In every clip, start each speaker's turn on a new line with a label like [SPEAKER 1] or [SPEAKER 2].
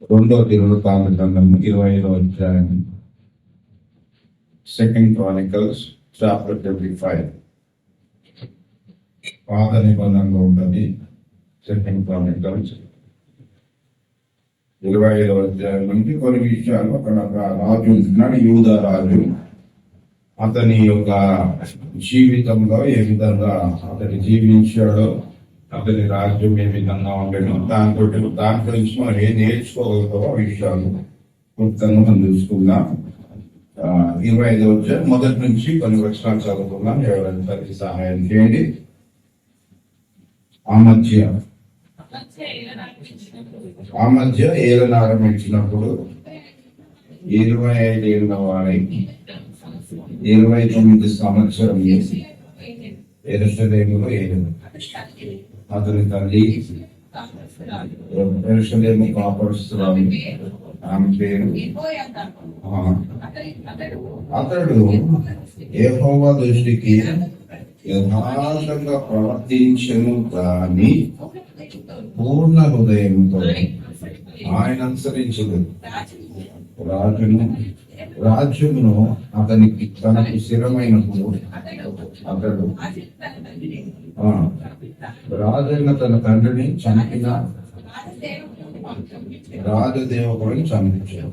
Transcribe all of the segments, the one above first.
[SPEAKER 1] రెండో దినవృత్తాంత గ్రంథము 25వ అధ్యాయం, సెకండ్ క్రానికల్స్ చాప్టర్ 25. పాత నిబంధనలో ఉన్నది సెకండ్ క్రానికల్స్ 25వ అధ్యాయం నుంచి కొన్ని విషయాలు. అక్కడ ఒక రాజు ఉంటున్నాడు, యూదా రాజు. అతని యొక్క జీవితంలో ఏ విధంగా అతని జీవించాడో, అతని రాజ్యం ఏ విధంగా ఉండడం, దాంట్లో గురించి మనం ఏం నేర్చుకోగలుగుతామో విషయాలు క్లుప్తంగా మనం చూసుకుందాం. 25వ అధ్యాయం మొదటి నుంచి కొన్ని వచనాలు చదువుకుందాం. ఎవరైనా తల్లి సహాయం చేయండి. ఆ మధ్య ఏలను ఆరంభించినప్పుడు 25 ఏళ్ళ వారికి 29 సంవత్సరం యెరూషలేములో ఏలిన. అతని తల్లి యెరూషలేము కాపాడుస్తున్నాడు, ఆమె పేరు. అతడు యెహోవా దృష్టికి యథార్థంగా ప్రవర్తించను కానీ పూర్ణ హృదయంతో ఆయన అనుసరించదు. రాజ్యమును అతనికి తనకు స్థిరమైనప్పుడు అతడు రాజైన తన తండ్రిని చంపిన రాజదేవకుడిని చంపించాడు.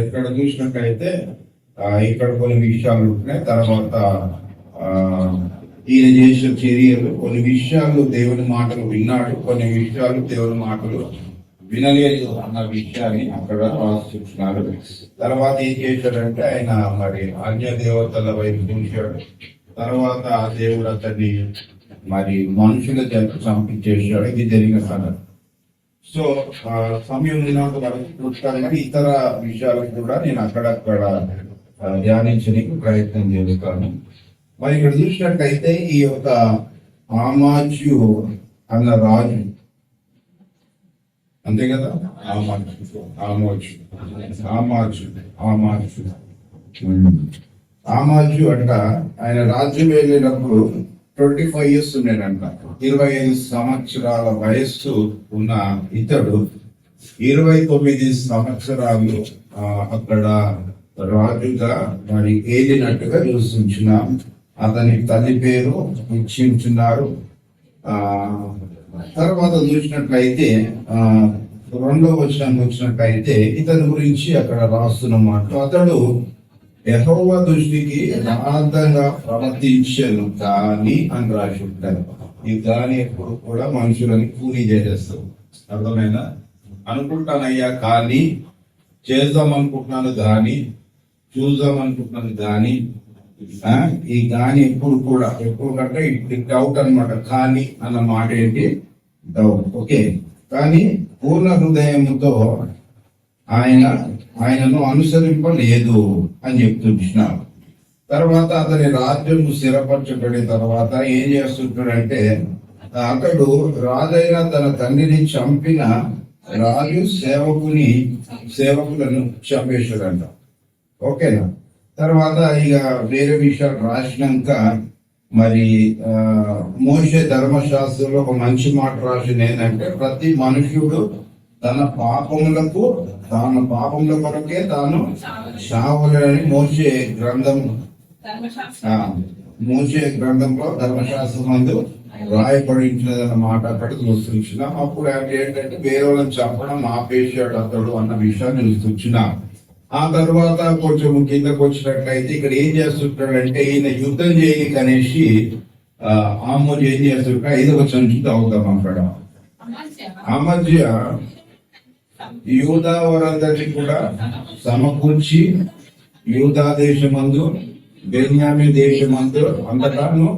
[SPEAKER 1] ఇక్కడ చూసినట్టయితే ఇక్కడ కొన్ని విషయాలు ఉంటున్నాయి. తర్వాత ఈయన చేసిన చర్యలు, కొన్ని విషయాలు దేవుని మాటలు విన్నాడు, కొన్ని విషయాలు దేవుని మాటలు వినలేదు అన్న విషయాన్ని అక్కడ రాస్తున్నారు. తర్వాత ఏం చేశాడంటే ఆయన మరి అన్య దేవతల వైపు చూశాడు. తర్వాత ఆ దేవుడు అతన్ని మరి మనుషుల చేత చంపించేశాడు. ఇది జరిగిన సంగతి. సో సమయం ఉన్నంత వరకు చూస్తాను, ఇతర విషయాలకు కూడా నేను అక్కడక్కడ ధ్యానించడానికి ప్రయత్నం చేస్తాను. మరి ఇక్కడ చూసినట్టయితే ఈ యొక్క ఆమాజు అన్న రాజు, అంతే కదా, ఆమాజు అంట. ఆయన రాజ్యం వెళ్ళినప్పుడు 25 years ఉన్నాడంట. 25 సంవత్సరాల వయస్సు ఉన్న ఇతడు 29 సంవత్సరాలు అక్కడ రాజుగా మరి ఏలినట్టుగా చూస్తున్నాం. అతని తల్లి పేరు ఇచ్చించున్నారు. తర్వాత చూసినట్లయితే 2వ వచనం చూసినట్లయితే ఇతని గురించి అక్కడ రాస్తున్నమాట. అతడు యెహోవా దృష్టికి యథార్థంగా ప్రవర్తించను కానీ అని రాసి ఉంటారు. ఈ కానీ ఎప్పుడు కూడా మనుషులని కూలీ చేసేస్తావు. అర్థమైనా? అనుకుంటానయ్యా కానీ, చేద్దాం అనుకుంటున్నాను కానీ, చూద్దాం అనుకుంటున్నాను కానీ, ఈ గాని ఎప్పుడు కూడా ఎప్పుడు కంటే డౌట్ అనమాట. కానీ అన్న మాట ఏంటి? డౌట్. ఓకే, కానీ పూర్ణ హృదయంతో ఆయనను అనుసరింపలేదు అని చెప్తున్నాడు. తర్వాత అతని రాజ్యం స్థిరపరచబడిన తర్వాత ఏం చేస్తుంటాడంటే, అతడు రాజైన తన తండ్రిని చంపిన రాజు సేవకులను చంపేశాడంట. ఓకేనా? తర్వాత ఇక వేరే విషయాలు రాసినాక మరి మోషే ధర్మశాస్త్రంలో ఒక మంచి మాట రాసింది ఏంటంటే, ప్రతి మనుష్యుడు తన పాపముల కొరకే తాను చావలని మోషే గ్రంథంలో ధర్మశాస్త్రం మందు రాయబడించినదన్న మాట అక్కడ చూస్తున్నాం. అప్పుడు ఏంటంటే వేరే వాళ్ళని చంపడం ఆపేశాడు అతడు అన్న విషయాన్ని చూస్తున్నాం. ఆ తర్వాత కొంచెం కిందకు వచ్చినట్లయితే ఇక్కడ ఏం చేస్తుంటాడంటే, ఈయన యుద్ధం చేయడానికి అనేసి ఆమోజు ఏం చేస్తుంటా 5వ వచనం అవుతాం. అక్కడ అమధ్య యూదా వారందరినీ కూడా సమకూర్చి యూదా దేశమందు బెన్యామీను దేశమందు అంతటాను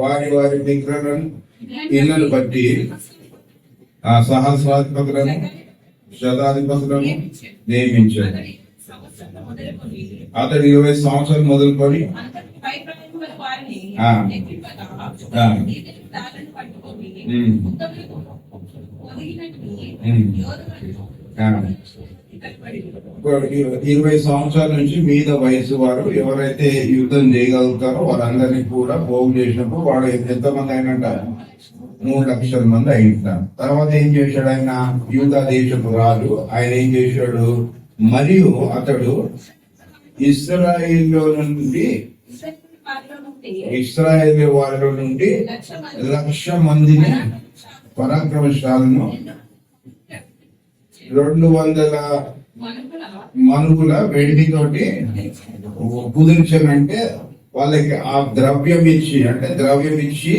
[SPEAKER 1] వారి విగ్రహాలను ఇళ్లను బట్టి ఆ సహస్రాధిపతులను శతాధిపతులను నియమించాడు. అతడు 20 సంవత్సరాలు మొదలుకొని
[SPEAKER 2] వారిని
[SPEAKER 1] ఆ.
[SPEAKER 2] ఎక్కింపగా
[SPEAKER 1] ఆ.
[SPEAKER 2] ఈతడు తాళ్ళను పట్టుకొని
[SPEAKER 1] ఉమ్.
[SPEAKER 2] ముక్కలు ఒదిగినట్టు
[SPEAKER 1] ఉమ్.
[SPEAKER 2] యోధులను
[SPEAKER 1] ఆ.
[SPEAKER 2] కనబడి
[SPEAKER 1] ఇప్పుడు 20 సంవత్సరాల నుంచి మీద వయసు వారు ఎవరైతే యుద్ధం చేయగలుగుతారో వారందరినీ కూడా పోగు చేసినప్పుడు వాడు ఎంతమంది అయినట్ట 3 లక్షల మంది అయినారు. తర్వాత ఏం చేశాడు ఆయన? యూదా దేశపు రాజు ఆయన ఏం చేశాడు? మరియు అతడు ఇశ్రాయేలు నుండి ఇశ్రాయేల్ వారిలో నుండి 1,00,000 మందిని పరాక్రమశాలను 200 మనుగుల వెండితోటి కుదిర్చనంటే వాళ్ళకి ఆ ద్రవ్యం ఇచ్చి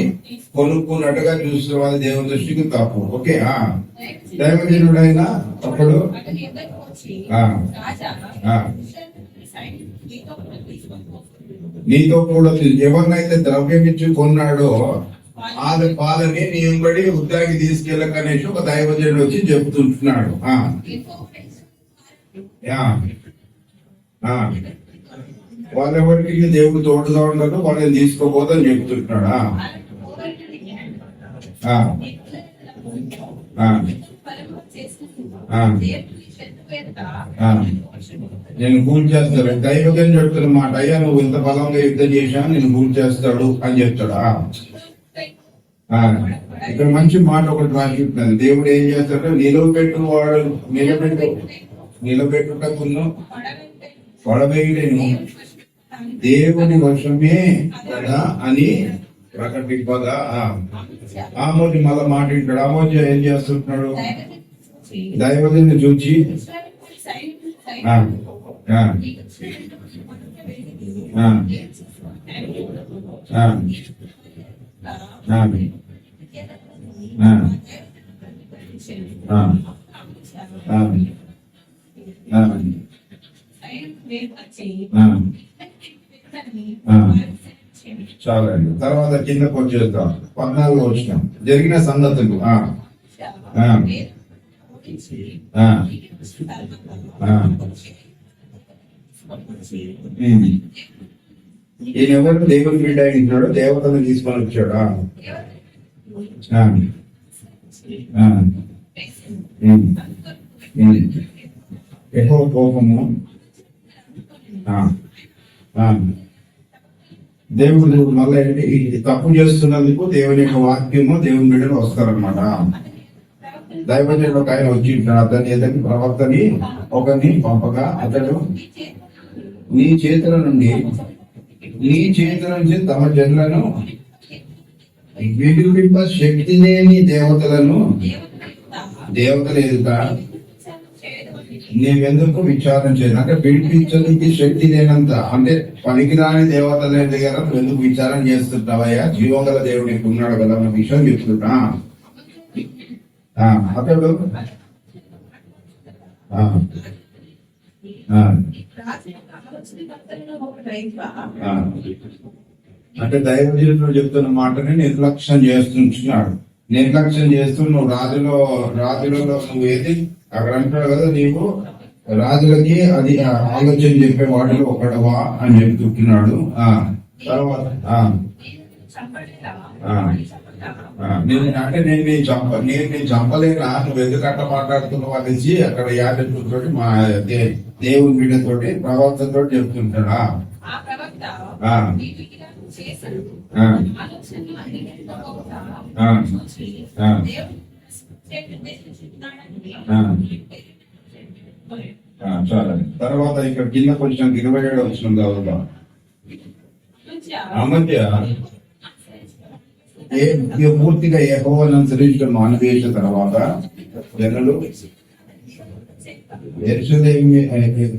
[SPEAKER 1] కొనుక్కున్నట్టుగా చూసిన వాళ్ళ దేవుని దృష్టికి తప్పు. ఓకే, దైవజనుడైనా అప్పుడు నీతో కూడా ఎవరినైతే ద్రవ్యం ఇచ్చి కొన్నాడో వాళ్ళని నీ బడి ఉద్యోగి తీసుకెళ్ళకనేసి ఒక దైవజనుడు వచ్చి చెబుతుంటున్నాడు. వాళ్ళెవరికి దేవుడు తోడుగా ఉండదు, వాళ్ళని తీసుకోపోదని చెప్తుంటున్నాడా? నేను కూల్ చేస్తాడు దైవజనుడు చెప్తున్న మాట, అయ్యా నువ్వు ఇంత బలంగా యుద్ధం చేశా నేను కూల్ చేస్తాడు అని చెప్తాడా? ఇక్కడ మంచి మాట ఒకటి రాసిస్తున్నాను. దేవుడు ఏం చేస్తాడు? నిలబెట్టుటకును పడవేయలేను దేవుని వశమే కదా అని ప్రకటింపగా ఆమోజు మళ్ళా మాట వింటాడు. ఆమోజు ఏం చేస్తుంటున్నాడు? దైవజనుని చూచి చాలండి. తర్వాత కిందకు వచ్చేద్దాం. 14 వచ్చినాం జరిగిన సంగతులు. ఈయన ఎవరు? దేవుని బిడ్డ అయినాడు, దేవతను తీసుకొని వచ్చాడా? ఎక్కువ కోపము. దేవుడు మళ్ళీ తప్పు చేస్తున్నందుకు దేవుని యొక్క వాక్యము దేవుని బిడ్డలు వస్తారనమాట. దైవజనుడు ఒక ఆయన వచ్చి అతని ఎదుటి ప్రవక్తని ఒకరిని పంపగా అతడు నీ చేతుల నుంచి తమ జనులను విడిపింప శక్తి లేని దేవతలు ఎదుట నీవెందుకు విచారం చేయను? అంటే విడిపించడానికి శక్తి లేనంత, అంటే పనికిరాని దేవతల దగ్గర నువ్వు ఎందుకు విచారం చేస్తుంటావయ్యా? జీవంగల దేవుడు నీకు ఉన్నాడు కదా అన్న విషయం చెప్తున్నా. అతడు అంటే దైవజనుడు చెప్తున్న మాటని నిర్లక్ష్యం చేస్తున్నాడు. నిర్లక్ష్యం చేస్తూ నువ్వు రాజులలో నువ్వు ఏది అక్కడ అంటాడు కదా, నీవు రాజులకి అది ఆలోచన చెప్పే వాటిలో ఒకడవా అని చెప్తున్నాడు. తర్వాత అంటే నేను చంపలేనా, నువ్వు ఎందుకంట మాట్లాడుతున్నావు అనేసి అక్కడ యాదతోటి మా దేవుని బిడ్డతోటి ప్రవక్తతో చెప్తుంటాడా? చాలా. తర్వాత ఇక్కడ కింద కొంచెం 27 వచ్చిన కావుగా మధ్య పూర్తిగా యెహోవాను అనుసరించడం మానివేసిన తర్వాత జనులు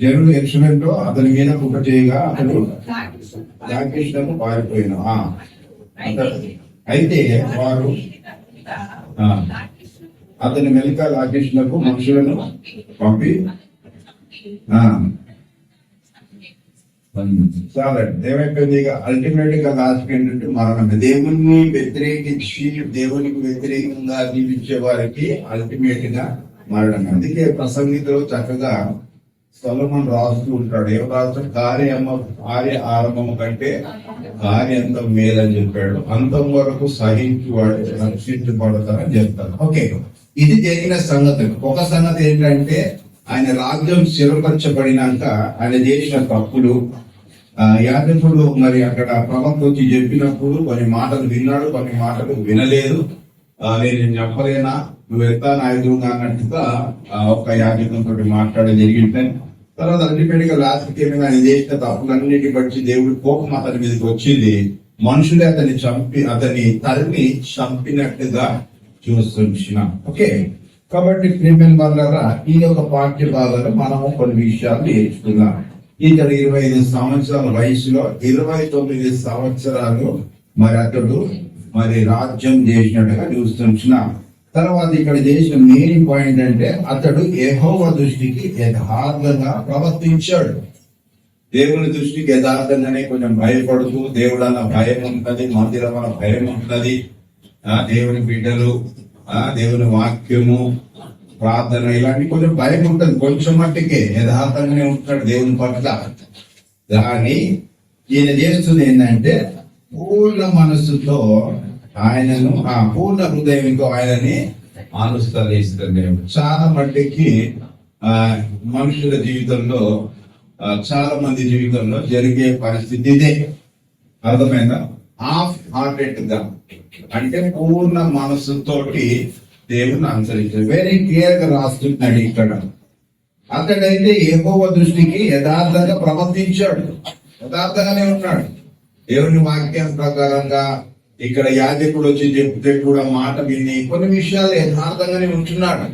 [SPEAKER 1] యెరూషలేములో అతని మీద కుట్ర చేయగా అతడు లాకీషునకు పారిపోయిన. అయితే వారు అతని మెలిక లాకీషునకు మనుషులను పంపి చాలా ఏమైపోయింది. ఇక అల్టిమేట్ గా లాస్ట్ ఏంటంటే మరణం. దేవునికి వ్యతిరేకంగా జీవించే వారికి అల్టిమేట్ గా మరణం. అందుకే ప్రసంగితులు చక్కగా సొలొమోను రాస్తూ ఉంటాడు. ఏం రాస్తాడు? కార్య ఆరంభము కంటే కార్యంతం మేలని చెప్పాడు. అంతం వరకు సహించి వాడు రక్షించబడతారని చెప్తాడు. ఓకే, ఇది జరిగిన సంగతి. ఒక సంగతి ఏంటంటే ఆయన రాజ్యం స్థిరపరచబడినాక ఆయన చేసిన తప్పులు, యాజకుడు మరి అక్కడ ప్రవక్త వచ్చి చెప్పినప్పుడు కొన్ని మాటలు విన్నాడు, కొన్ని మాటలు వినలేదు. నేను చెప్పలేనా, నువ్వు ఎత్తా నాయకుడుగా అన్నట్టుగా ఒక యాజకునితో మాట్లాడే జరిగింది. తర్వాత అల్టిమేట్గా లాస్ట్కి ఏమైనా ఆయన చేసిన తప్పులన్నిటి బట్టి దేవుడి కోపం అతని మీదకి వచ్చింది. మనుషులే అతని తల్లిని చంపినట్టుగా చూస్తున్న. ఓకే, కాబట్టి ప్రేమ వల్ల ఈ యొక్క పాఠ్య భాగంలో మనము కొన్ని విషయాలు నేర్చుకున్నాం. ఇతడు 25 సంవత్సరాల వయసులో 29 సంవత్సరాలు మరి అతడు మరి రాజ్యం చేసినట్టుగా చూస్తున్నాం. తర్వాత ఇక్కడ చేసిన మెయిన్ పాయింట్ అంటే అతడు యెహోవా దృష్టికి యథార్థంగా ప్రవర్తించాడు. దేవుని దృష్టికి యథార్థంగానే కొంచెం భయపడుతూ, దేవుడు అన్న భయం ఉంటది, మందిరం అన్న భయం ఉంటది, దేవుని బిడ్డలు, దేవుని వాక్యము, ప్రార్థన, ఇలాంటి కొంచెం భయం ఉంటుంది. కొంచెం మట్టికే యథార్థంగానే ఉంటాడు దేవుని పట్ల. కానీ ఈయన చేస్తుంది ఏంటంటే పూర్ణ మనస్సుతో ఆయనను, పూర్ణ హృదయంతో ఆయనని అనుసరిస్తాడు దేవుడు. చాలా మట్టికి మనుషుల జీవితంలో, చాలా మంది జీవితంలో జరిగే పరిస్థితి ఇదే. అర్థమైందా? హాఫ్ హార్టెడ్ గా అంటే పూర్ణ మనస్సుతోటి దేవుని అనుసరించాడు. వెరీ క్లియర్ గా రాస్తున్నాడు ఇక్కడ. అతడైతే యెహోవా దృష్టికి యథార్థంగా ప్రవర్తించాడు, యథార్థంగానే ఉన్నాడు. దేవుని వాక్యం ప్రకారంగా ఇక్కడ యాజకుడు వచ్చి చెప్తే కూడా మాట విని కొన్ని విషయాలు యథార్థంగానే ఉంటున్నాడు.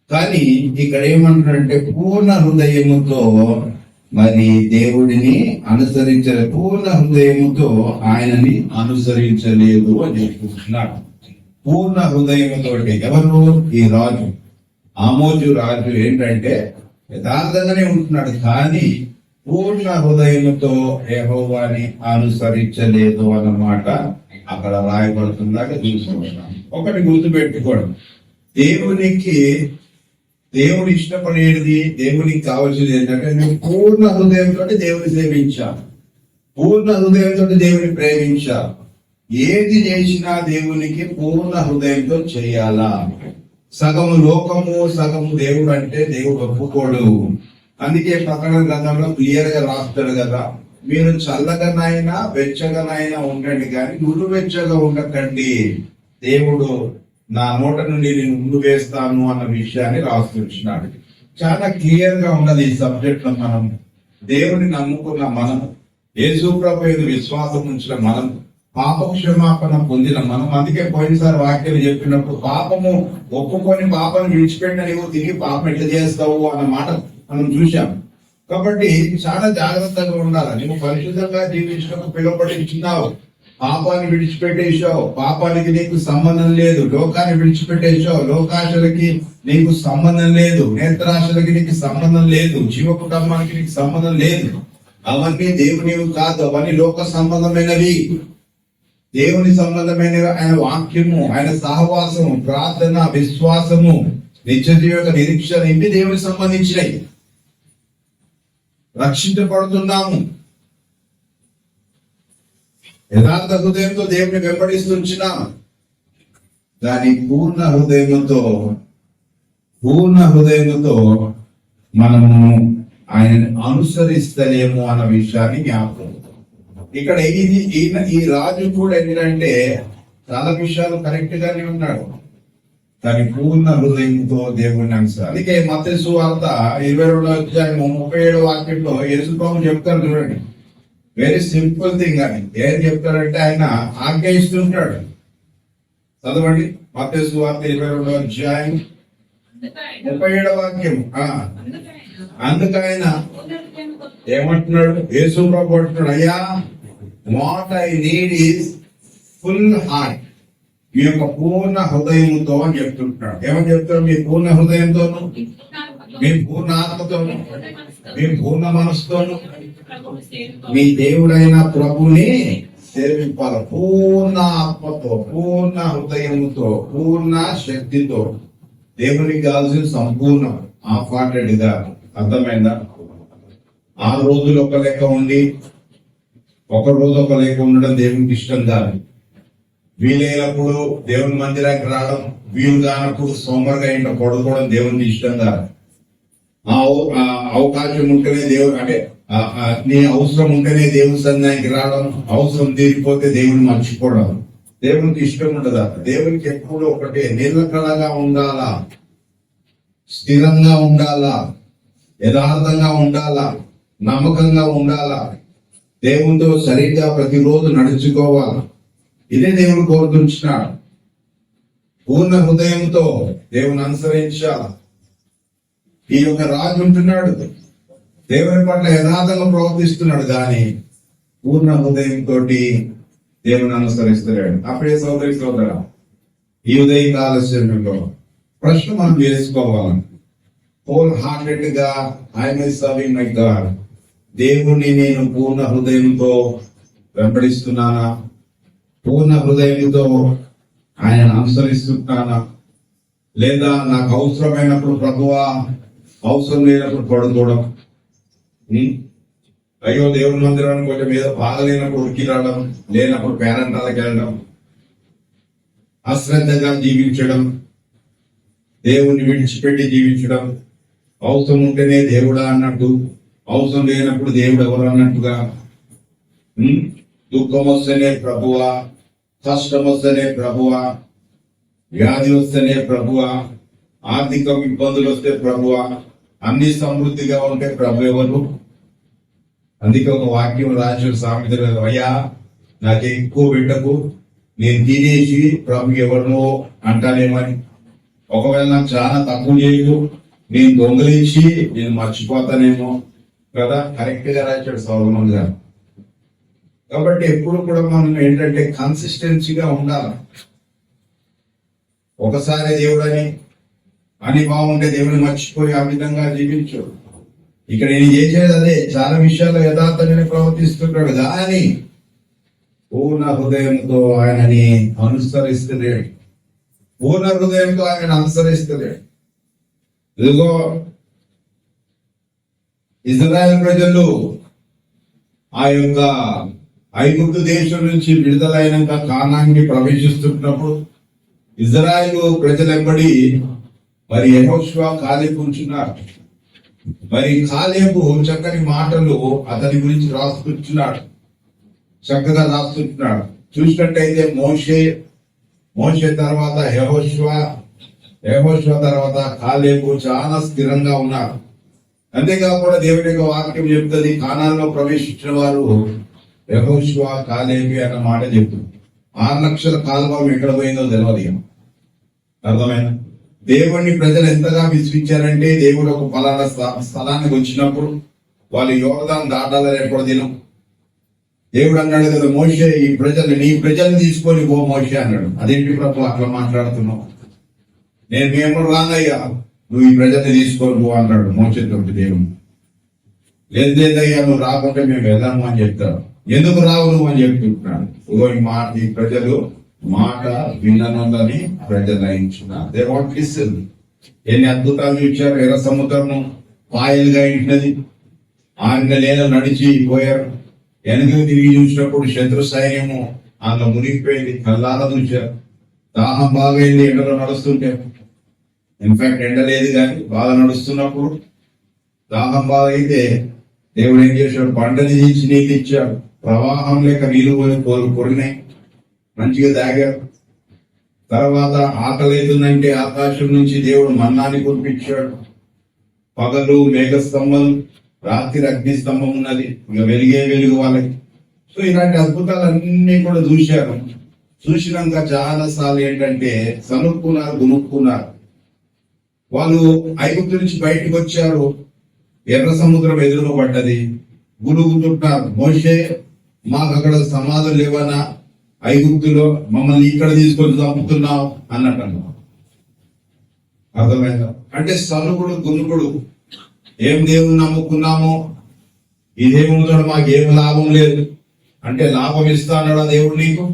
[SPEAKER 1] కానీ ఇక్కడ ఏమంటాడంటే పూర్ణ హృదయముతో మరి దేవుడిని అనుసరించలేదు, పూర్ణ హృదయముతో ఆయనని అనుసరించలేదు అని చెప్పుకుంటున్నాడు. పూర్ణ హృదయంతో ఎవరు? ఈ రాజు, ఆమోజు రాజు ఏంటంటే యథార్థంగానే ఉంటున్నాడు, కానీ పూర్ణ హృదయంతో యెహోవాని అనుసరించలేదు అన్నమాట అక్కడ రాయబడుతుందాక చూసుకుంటున్నాం. ఒకటి గుర్తుపెట్టుకోవడం, దేవుడు ఇష్టపడేది, దేవునికి కావాల్సింది ఏంటంటే నువ్వు పూర్ణ హృదయంతో దేవుని సేవించాలి, పూర్ణ హృదయంతో దేవుని ప్రేమించాలి. ఏది చేసినా దేవునికి పూర్ణ హృదయంతో చేయాలా. సగము లోకము సగము దేవుడు అంటే దేవుడు ఒప్పుకోడు. అందుకే ప్రకటన గ్రంథంలో క్లియర్ గా రాస్తాడు కదా, మీరు చల్లగానైనా వెచ్చగానైనా ఉండండి, కానీ నువ్వువెచ్చగా ఉండకండి, దేవుడు నా నోట నుండి నేను ముందు వేస్తాను అన్న విషయాన్ని రాస్తున్నాడు. చాలా క్లియర్ గా ఉన్నది ఈ సబ్జెక్ట్ లో. మనం దేవుని నమ్ముకున్న మనం, యేసు ప్రభు యందు విశ్వాసం ఉంచిన మనం, పాప క్షమాపణ పొందిన మనం. అందుకే పోయినసారి వాక్యాలు చెప్పినప్పుడు పాపము ఒప్పుకొని పాపాన్ని విడిచిపెట్టిన నీవు తిరిగి పాపం ఎట్లా చేస్తావు అన్న మాట మనం చూశాం. కాబట్టి చాలా జాగ్రత్తగా ఉండాలి. నువ్వు పరిశుద్ధంగా జీవించడానికి పిలువబడించున్నావు, పాపాన్ని విడిచిపెట్టేశావు, పాపానికి నీకు సంబంధం లేదు. లోకాన్ని విడిచిపెట్టేశావు, లోకాశలకి నీకు సంబంధం లేదు. నేత్రాశలకి నీకు సంబంధం లేదు. జీవ కుటుంబానికి నీకు సంబంధం లేదు. అవన్నీ దేవునివి కాదు, అవన్నీ లోక సంబంధమైనవి. దేవుని సంబంధమైనవి ఆయన వాక్యము, ఆయన సహవాసము, ప్రార్థన, విశ్వాసము, నిత్య జీవిత నిరీక్షణ, ఇవి దేవునికి సంబంధించినవి. రక్షించబడుతున్నాము, యథార్థ హృదయంతో దేవుని వెంబడిస్తున్నాం. దాని పూర్ణ హృదయంతో మనము ఆయనని అనుసరిస్తలేము అన్న విషయాన్ని జ్ఞాపకం. ఇక్కడ ఈ రాజు కూడా ఏంటంటే చాలా విషయాలు కరెక్ట్ గానే ఉన్నాడు, కానీ పూర్ణ హృదయంతో దేవుడిని అనుసరి. అందుకే మత్తయి సువార్త 22వ అధ్యాయం 37వ వాక్యంలో యేసు ప్రభు చెప్తారు చూడండి, వెరీ సింపుల్ థింగ్ అని. ఏం చెప్తారంటే ఆయన ఆజ్ఞ ఇస్తుంటాడు. చదవండి, మత్తయి సువార్త 22వ అధ్యాయం 37వ వాక్యం. అందుకైన ఏమంటున్నాడు? యేసు ప్రభు అంటున్నాడు, అయ్యా what I need is full heart, మీ యొక్క పూర్ణ హృదయంతో అని చెప్తుంటున్నాడు. ఏమని చెప్తాడు? మీ పూర్ణ హృదయంతోను, మీ పూర్ణ ఆత్మతోను, మీ పూర్ణ మనసుతోను మీ దేవుడైన ప్రభుని సేవింపాలి. పూర్ణ ఆత్మతో, పూర్ణ హృదయంతో, పూర్ణ శక్తితో. దేవునికి కావాల్సిన సంపూర్ణ హార్టెడ్ గా. అర్థమైందా? 6 రోజులు ఒక లెక్క ఉండి ఒక రోజు ఒక లెక్క ఉండడం దేవునికి ఇష్టం కాదు. వీలైనప్పుడు దేవుని మందిరానికి రావడం, వీలు కానప్పుడు సోమరుగా ఇంట్లో పడుకోవడం దేవునికి ఇష్టం కాదు. ఆ అవకాశం ఉంటేనే దేవుడు అంటే నీ అవసరం ఉంటేనే దేవుని సన్నిధానికి రావడం, అవసరం తీరిపోతే దేవుని మర్చిపోవడం దేవునికి ఇష్టం ఉండదా? దేవునికి ఎప్పుడు ఒకటే నిలకడగా ఉండాలా, స్థిరంగా ఉండాలా, యథార్థంగా ఉండాలా, నమ్మకంగా ఉండాలా, దేవునితో సరిగ్గా ప్రతిరోజు నడుచుకోవాలా. ఇదే దేవుడు కోరుకుంటున్నాడు. పూర్ణ హృదయంతో దేవుని అనుసరించాలి. ఈ యొక్క రాజు ఉంటున్నాడు, దేవుని పట్ల యథార్థంగా ప్రవర్తిస్తున్నాడు, కానీ పూర్ణ హృదయంతో దేవుని అనుసరిస్తున్నాడు. అప్పుడే సోదర ఈ ఉదయకాల సమయంలో ప్రశ్న మనం చేసుకోవాలి. హోల్ హార్టెడ్ గా ఐఎమ్ సర్వింగ్ మై గాడ్. దేవుణ్ణి నేను పూర్ణ హృదయంతో వెంబడిస్తున్నానా? పూర్ణ హృదయంతో ఆయనను అనుసరిస్తున్నానా? లేదా నాకు అవసరమైనప్పుడు ప్రభువా, అవసరం లేనప్పుడు పడుకోవడం, అయ్యో దేవుని మందిరానికి కొంచెం ఏదో బాగలేనప్పుడు ఉరికి రావడం, లేనప్పుడు పేరంటాలకు వెళ్ళడం, అశ్రద్ధగా జీవించడం, దేవుణ్ణి విడిచిపెట్టి జీవించడం, అవసరం ఉంటేనే దేవుడా అన్నట్టు, అవసరం లేనప్పుడు దేవుడు ఎవరు అన్నట్టుగా, దుఃఖం వస్తేనే ప్రభువా, కష్టం వస్తేనే ప్రభువా, వ్యాధి వస్తేనే ప్రభువా, ఆర్థిక ఇబ్బందులు వస్తే ప్రభువా, అన్ని సమృద్ధిగా ఉంటే ప్రభు ఎవరు? అందుకే ఒక వాక్యం రాజు సామెత, అయ్యా నాకు ఎక్కువ పెట్టకు, నేను తినేసి ప్రభు ఎవరినో అంటానేమని. ఒకవేళ నాకు చాలా తక్కువ చేయకు, నేను దొంగలించి నేను మర్చిపోతానేమో కదా. కరెక్ట్ గా రాశాడు సౌరమన్ గారు. కాబట్టి ఎప్పుడు కూడా మనం ఏంటంటే కన్సిస్టెన్సీగా ఉండాలి. ఒకసారి దేవుడని అని బాగుంటే దేవుని మర్చిపోయి ఆ విధంగా జీవించు. ఇక్కడ నేను చేసేది అదే, చాలా విషయాల్లో యథార్థంగానే ప్రవర్తిస్తుంటాడు, కానీ పూర్ణ హృదయంతో ఆయనని అనుసరిస్తలేడు. పూర్ణ హృదయంతో ఆయన అనుసరిస్తలేడు. ఇదిగో ఇజ్రాయెల్ ప్రజలు ఆ యొక్క ఐగుప్తు దేశం నుంచి విడుదలైనాక కానానికి ప్రవేశిస్తున్నప్పుడు ఇజ్రాయెల్ ప్రజలెంబడి మరి యెహోషువ కాలేబు ఉంచున్నారు. మరి కాలేబు చక్కని మాటలు అతని గురించి రాసుకుంటున్నాడు, చక్కగా రాసుకుంటున్నాడు. చూసినట్టయితే మోషే తర్వాత యెహోషువ తర్వాత కాలేబు చాలా స్థిరంగా ఉన్నారు. అంతేకాకుండా దేవుని యొక్క వాక్యం చెప్తుంది, కానాన్లో ప్రవేశించిన వారు యెహోషువ కాలేబు అన్న మాట చెప్తుంది. 6 లక్షల కాల్వం ఎక్కడ పోయిందో తెలియదు. అర్థమైనా? దేవుణ్ణి ప్రజలు ఎంతగా విశ్వించారంటే, దేవుడు ఒక పలానా స్థలానికి వచ్చినప్పుడు వాళ్ళు యోర్దాను దాటాలని ఎప్పుడు దినం దేవుడు అన్నాడు కదా, మోషే నీ ప్రజల్ని తీసుకొని పో మోషే అన్నాడు. అదేంటి ప్రభు అట్లా మాట్లాడుతున్నావు? మేము రానయ్యా, నువ్వు ఈ ప్రజల్ని తీసుకొని పో అన్నాడు మోషేతో దేవుడు. లేదయ్యా, నువ్వు రాకుంటే మేము వెళ్దాము అని చెప్తాడు. ఎందుకు రావు నువ్వు అని చెప్తున్నాడు. ఈ ప్రజలు మాట విననుందని ప్రజలయించున్నారు. They want listen. ఎన్ని అద్భుతాలు చూచారు. ఎర్ర సముద్రం పాయలుగా ఇంటినది, 6 నెలలు నడిచి పోయారు. వెనక తిరిగి చూసినప్పుడు శత్రు సైన్యము అందులో మునిగిపోయింది. కళ్ళారా చూశారు. దాహం బాగైంది ఎండలో నడుస్తుంటే. ఇన్ఫాక్ట్ ఎండ లేదు కానీ బాగా నడుస్తున్నప్పుడు దాహం బాగా అయితే దేవుడు ఏం చేశాడు? పంటని తీసి నీళ్ళు ఇచ్చాడు. ప్రవాహం లేక నీళ్ళు కొరినాయి, మంచిగా తాగారు. తర్వాత ఆకలి అవుతుందంటే ఆకాశం నుంచి దేవుడు మన్నాన్ని కురిపించాడు. పగలు మేఘస్తంభం, రాత్రి అగ్నిస్తంభం ఉన్నది, ఇక వెలుగు వాళ్ళకి. సో ఇలాంటి అద్భుతాలన్నీ కూడా చూశారు. చూసినాక చాలా సార్లు ఏంటంటే గునుక్కున్నారు. వాళ్ళు ఐగుప్తు నుంచి బయటకు వచ్చారు, ఎర్ర సముద్రం ఎదురుగా పడ్డది, గునుగుతుంటారు. మోషే, మాకు అక్కడ సమాధులు లేవనా, ఐగుప్తులో మమ్మల్ని ఇక్కడ తీసుకొని చంపుతున్నావు అన్నట్టు అన్నారు. అర్థమైందా? అంటే గునుకుడు. ఏం దేవుని నమ్ముకున్నామో ఈ దేవునితో మాకేం లాభం లేదు అంటే లాభం ఇస్తా అన్నాడా దేవుడు నీకు?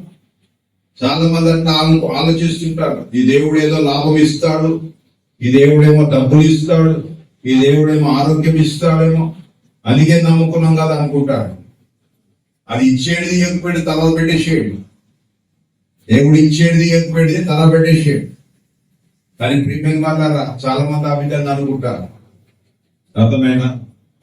[SPEAKER 1] చాలా మంది అంటే ఆలోచిస్తుంటారు, ఈ దేవుడు ఏదో లాభం ఇస్తాడు, ఈ దేవుడేమో డబ్బులు ఇస్తాడు, ఈ దేవుడేమో ఆరోగ్యం ఇస్తాడేమో అందుకే నమ్ముకున్నాం కదా అనుకుంటాడు. అది ఇచ్చేది ఇవ్వకపోయి తల పెట్టేసేడు. దేవుడు ఇచ్చేది ఇవ్వకపోయి తల పెట్టేసేడు. కానీ ప్రీమియం మాట్లాడరా చాలా మంది ఆ విధంగా అనుకుంటారు. అర్థమైనా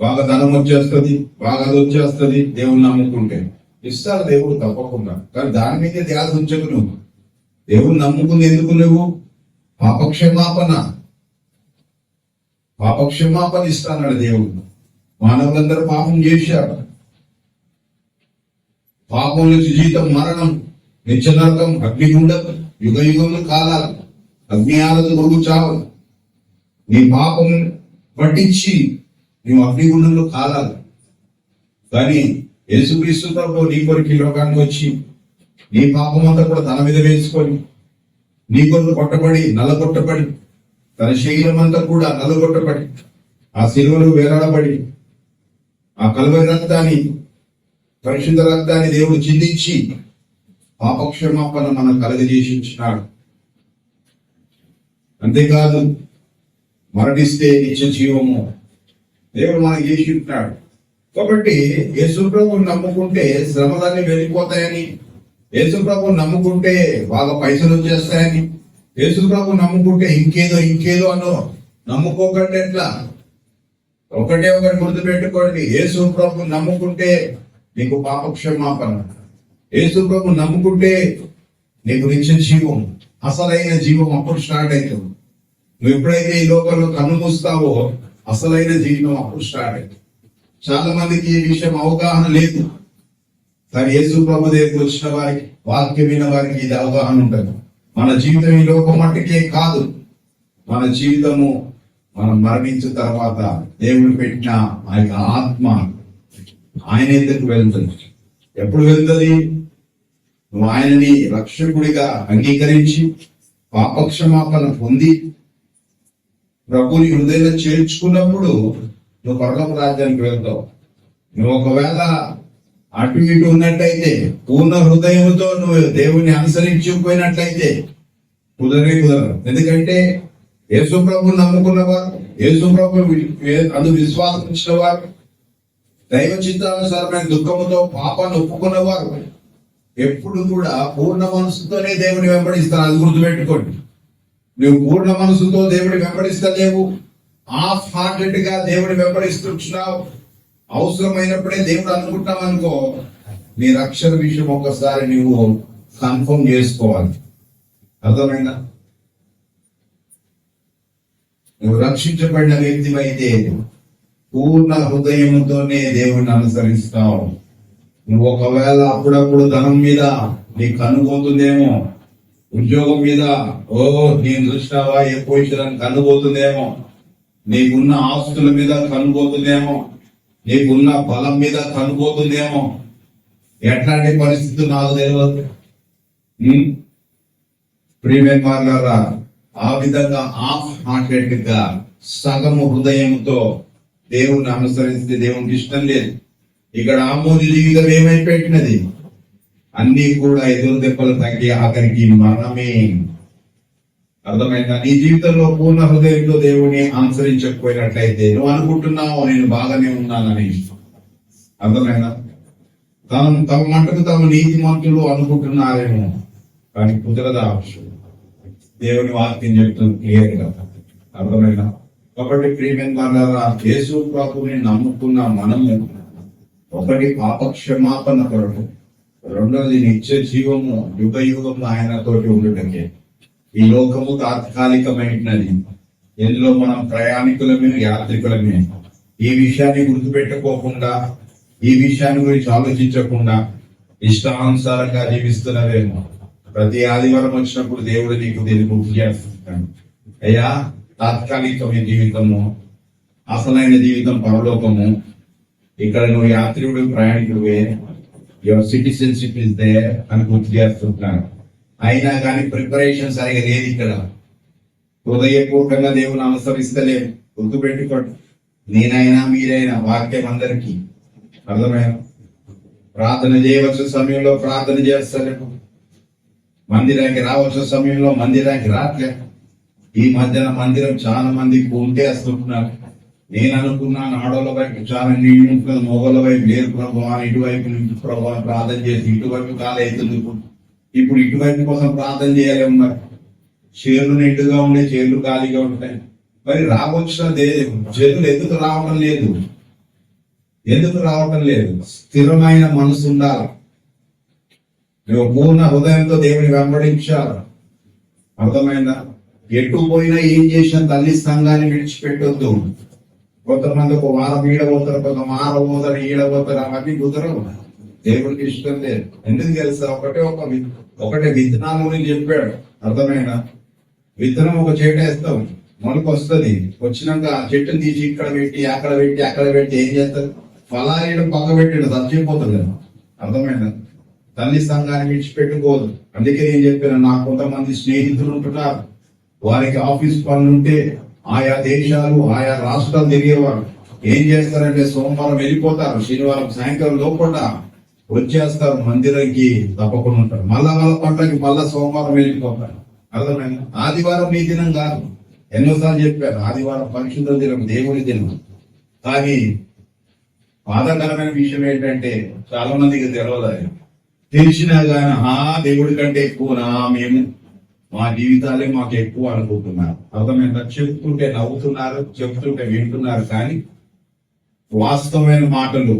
[SPEAKER 1] బాగా ధనం వచ్చేస్తుంది, బాగా అది వచ్చేస్తుంది దేవుని నమ్ముకుంటే. ఇస్తారు దేవుడు తప్పకుండా, కానీ దాని మీదే ధ్యాస ఉంచకు. నువ్వు దేవుడు నమ్ముకుంది ఎందుకు? నువ్వు పాపక్షమాపణ ఇస్తాడు దేవుడు. మానవులందరూ పాపం చేశారు. పాపం నుంచి జీతం మరణం, నిత్య నరకం, అగ్నిగుండం, యుగ యుగములు కాలాలు, అగ్ని ఆలదు గొడుగు చావు. నీ పాపం పట్టించి నువ్వు అగ్నిగుండంలో కాలాలి. కానీ యేసుక్రీస్తు ప్రభు నీ కొరకు ఈ లోకానికి వచ్చి నీ పాపం అంతా కూడా తన మీద వేసుకొని నీ కొరకు కొట్టబడి నల్లగొట్టబడి తన శరీరం అంతా కూడా నల్లగొట్టబడి ఆ శిలువలో వేలాడబడి ఆ కలువరి రక్తాన్ని, పరిశుద్ధ రక్తాన్ని దేవుడు చిందించి పాపక్షమాపణ మనం కలగజేసి ఇచ్చినాడు. అంతేకాదు మరణిస్తే నిత్య జీవము దేవుడు మనకి చేసి ఉంటున్నాడు. కాబట్టి యేసుప్రభుని నమ్ముకుంటే శ్రమలన్నీ వెళ్ళిపోతాయని, యేసుప్రభుని నమ్ముకుంటే బాగా పైసలు వచ్చేస్తాయని, యేసుప్రభుని నమ్ముకుంటే ఇంకేదో అనో నమ్ముకోకండి. ఎట్లా? ఒకటి గుర్తుపెట్టుకోండి, యేసుప్రభుని నమ్ముకుంటే నీకు పాపక్షమాపణ, యేసుప్రభుని నమ్ముకుంటే నీకు నిత్య జీవం, అసలైన జీవం అప్పుడు స్టార్ట్ అవుతుంది. నువ్వు ఎప్పుడైతే ఈ లోకంలో కన్ను మూస్తావో అసలైన జీవితం అప్పుడు స్టార్ట్ అవుతుంది. చాలా మందికి ఈ విషయం అవగాహన లేదు. కానీ యేసు ప్రభు దగ్గరికి వచ్చిన వారికి, వాక్యం విన్న వారికి ఇది అవగాహన ఉంటుంది. మన జీవితం ఈ లోకం మట్టుకే కాదు, మన జీవితము మనం మరణించిన తర్వాత దేవుడు పెట్టిన ఆ ఆత్మ ఆయన ఎందుకు వెళ్తుంది. ఎప్పుడు వెళ్తుంది? నువ్వు ఆయనని రక్షకుడిగా అంగీకరించి పాపక్షమాపణ పొంది ప్రభుని హృదయంలో చేర్చుకున్నప్పుడు నువ్వు పరలోక రాజ్యానికి వెళ్తావు. నువ్వు ఒకవేళ అటు ఇటు ఉన్నట్టయితే, పూర్ణ హృదయంతో నువ్వు దేవుని అనుసరించకపోయినట్లయితే కుదరదు. ఎందుకంటే యేసు ప్రభుని నమ్ముకున్నవారు, యేసు ప్రభు అందు విశ్వాసం ఇచ్చిన వారు, దైవ చిత్తానుసారమైన దుఃఖముతో పాపాన్ని ఒప్పుకున్నవారు ఎప్పుడు కూడా పూర్ణ మనసుతోనే దేవుని వెంబడిస్తారు. అది గుర్తుపెట్టుకోండి. నువ్వు పూర్ణ మనసుతో దేవుని వెంబడిస్తలేవు, హాఫ్ హార్టెడ్ గా దేవుని వెంబడిస్తున్నావు, అవసరమైనప్పుడే దేవుడు అనుకుంటావు అనుకో, నీ రక్షణ విషయం ఒక్కసారి నువ్వు కన్ఫర్మ్ చేసుకోవాలి. అర్థమైందా? నువ్వు రక్షించబడిన వ్యక్తి అయితే పూర్ణ హృదయంతోనే దేవుణ్ణి అనుసరిస్తావు. నువ్వు ఒకవేళ అప్పుడప్పుడు ధనం మీద నీకు కనుపోతుందేమో, ఉద్యోగం మీద నేను చూసినావా ఏ పొజిషన్ కనుపోతుందేమో, నీకున్న ఆస్తుల మీద కనుపోతుందేమో, నీకున్న బలం మీద కనుపోతుందేమో, ఎట్లాంటి పరిస్థితి నాకు తెలియదు. ప్రియమైన వారలారా, ఆ విధంగా హాఫ్ హార్టెడ్ గా సగము హృదయంతో దేవుణ్ణి అనుసరిస్తే దేవునికి ఇష్టం లేదు. ఇక్కడ ఆమోది జీవితం ఏమైపోయినది? అన్ని కూడా ఎదురు దెబ్బలు తగ్గి ఆఖరికి మరణమే. అర్థమైందా? నీ జీవితంలో పూర్ణ హృదయంతో దేవుని అనుసరించకపోయినట్లయితే నువ్వు అనుకుంటున్నావు నేను బాగానే ఉన్నానని. అర్థమైందా? తమ మటుకు తమ నీతి మంతులు అనుకుంటున్నారేమో, కానీ కుదరదా అవసరం. దేవుని వాక్యం చెప్తుంది క్లియర్ గా. అర్థమైనా? కాబట్టి ప్రియమైన వారలారా, యేసు ప్రభువుని నమ్ముకున్న మనము ఒకటి పాపక్షమాపణ కొరకు, రెండోది నిత్య జీవము యుగ యుగము ఆయనతోటి ఉండటంకే. ఈ లోకము తాత్కాలికమైనది, ఇందులో మనం ప్రయాణికులమే యాత్రికులమే. ఈ విషయాన్ని గుర్తుపెట్టుకోకుండా, ఈ విషయాన్ని గురించి ఆలోచించకుండా ఇష్టానుసారంగా జీవిస్తున్నవేమో. ప్రతి ఆదివారం వచ్చినప్పుడు దేవుడు నీకు దీన్ని గుర్తు చేస్తున్నాడు. అయ్యా, తాత్కాలికమైన జీవితము, అసలైన జీవితం పరలోకము. ఇక్కడ నువ్వు యాత్రికుడు, ప్రయాణికుడువే, యువర్ సిటిజన్షిప్ ఇస్ దేర్ అని గుర్తు చేస్తున్నాను. అయినా కానీ ప్రిపరేషన్ సరిగా లేదు. ఇక్కడ హృదయపూర్వకంగా దేవుని అనుసరిస్తలేదు. గుర్తుపెట్టుకోండి, నేనైనా మీరైనా వాక్యం అందరికీ అర్థమైన. ప్రార్థన చేయవలసిన సమయంలో ప్రార్థన చేస్తలేము, మందిరానికి రావాల్సిన సమయంలో మందిరానికి రావట్లేదు. ఈ మధ్యన మందిరం చాలా మందికి ఉంటే వస్తుంటున్నారు, నేను అనుకున్నాను ఆడోళ్ళ వైపు చాలా నీళ్ళు ఉంటుంది, మొగల వైపు లేదు ప్రభు అని ఇటువైపు నుంచి ప్రభు అని ప్రార్థన చేసి ఇటువైపు కాలు అవుతుంది. ఇప్పుడు ఇటువైపు కోసం ప్రార్థన చేయాలి. మరి చేర్లు నిండుగా ఉండే చేర్లు ఖాళీగా ఉంటాయి. మరి రావచ్చిన చేతులు ఎందుకు రావటం లేదు? ఎందుకు రావటం లేదు? స్థిరమైన మనసు ఉండాలి. నువ్వు పూర్ణ హృదయంతో దేవుని వెంబడించాలి. అర్థమైందా? ఎటు పోయినా ఏం చేసిన తల్లి సంఘాన్ని విడిచిపెట్టొద్దు. కొంతమంది ఒక వారం ఈడబోతారు, కొంత వారం పోతారు, ఈడబోతారు. అవన్నీ కుదరవు. దేవుడికి ఇష్టం లేదు. ఎందుకు తెలుసా? ఒకటే విత్తనాల గురించి చెప్పాడు. అర్థమైనా? విత్తనం ఒక చెట్టు వేస్తాం, మొలక వస్తుంది. వచ్చినాక ఆ చెట్టుని తీసి ఇక్కడ పెట్టి అక్కడ పెట్టి ఏం చేస్తారు? ఫలాలు పక్క పెట్టాడు, చచ్చిపోతుంది కదా. అర్థమైనా? తల్లి సంఘాన్ని విడిచిపెట్టుకోదు. అందుకే నేను చెప్పాను, నాకు కొంతమంది స్నేహితులు ఉంటున్నారు, వారికి ఆఫీస్ పనులు ఉంటే ఆయా దేశాలు ఆయా రాష్ట్రాలు తిరిగేవారు. ఏం చేస్తారంటే సోమవారం వెళ్ళిపోతారు, శనివారం సాయంకాలం లోపల వచ్చేస్తారు, మందిరంకి తప్పకుండా ఉంటారు. మళ్ళా వాళ్ళ పంటకి మళ్ళా సోమవారం వెళ్ళిపోతారు. అర్థమైంది? ఆదివారం నీ దినం కాదు. ఎన్నోసార్లు చెప్పారు, ఆదివారం పరిశుద్ధ దినం, దేవుడి దినం. కానీ బాధాకరమైన విషయం ఏంటంటే చాలా మందికి తెలియదు. తెలిసినా కానీ దేవుడి కంటే ఎక్కువనా మేము, మా జీవితాలే మాకు ఎక్కువ అనుకుంటున్నారు. అర్థమైందా? చెప్తుంటే నవ్వుతున్నారు, చెప్తుంటే వింటున్నారు, కానీ వాస్తవమైన మాటలు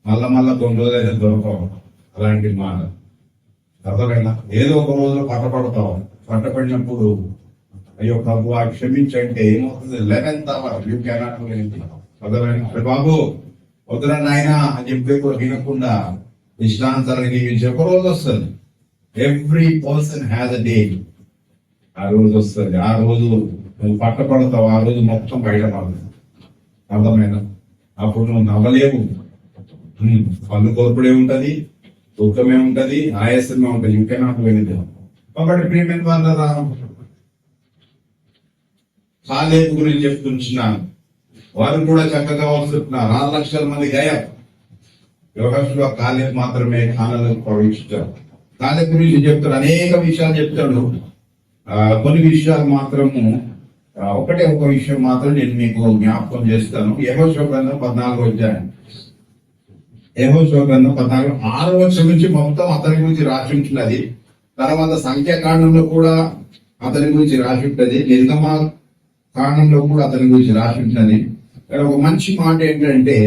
[SPEAKER 1] మళ్ళా కొన్ని రోజులైతే దొరకవు. అలాంటి మాట అర్థమైనా? ఏదో ఒక రోజులో పట్టపడతావు. పట్టపడినప్పుడు అయ్యో ప్రభు క్షమించంటే ఏమవుతుంది? 11th hour you cannot win. అర్థమైనా? బాబు వద్దురా నాయన అని చెప్పే కూడా వినకుండా ఇష్టాంతరానికి జీవించే ఒక రోజు వస్తుంది. Every person has a day. ఆ రోజు వస్తుంది. ఆ రోజు నువ్వు పట్టపడతావు. ఆ రోజు మొత్తం బయటపడదు. అర్థమైనా? అప్పుడు నువ్వు నవ్వలేవు. పళ్ళు కోర్పుడే ఉంటది, దుఃఖమే ఉంటది, ఆయాసమే ఉంటది. ఇంకా నాకు వెళ్ళదు. కాబట్టి ప్రియమైన వాళ్ళ కాలేజీ గురించి చెప్తున్నాను. వారు కూడా చక్కగా వస్తున్నారు. 6 లక్షల మంది గాయం. యోగస్లో కాలేజ్ మాత్రమే ఖానాలకు ప్రవేశించారు. కాలేజ్ గురించి చెప్తాడు, అనేక విషయాలు చెప్తాడు. కొన్ని విషయాలు మాత్రము ఒక విషయం మాత్రం నేను మీకు జ్ఞాపకం చేస్తాను. యెహోషువ గ్రంథం 14వ అధ్యాయం. యెహోషువ గ్రంథం 14 6వ వచనం నుంచి మొత్తం అతని గురించి రాసి ఉంటున్నది. తర్వాత సంఖ్యాకాండంలో కూడా అతని గురించి రాసి ఉంటది. నిర్గమ కాండంలో కూడా అతని గురించి రాసి ఉంటున్నది. ఇక్కడ ఒక మంచి మాట ఏంటంటే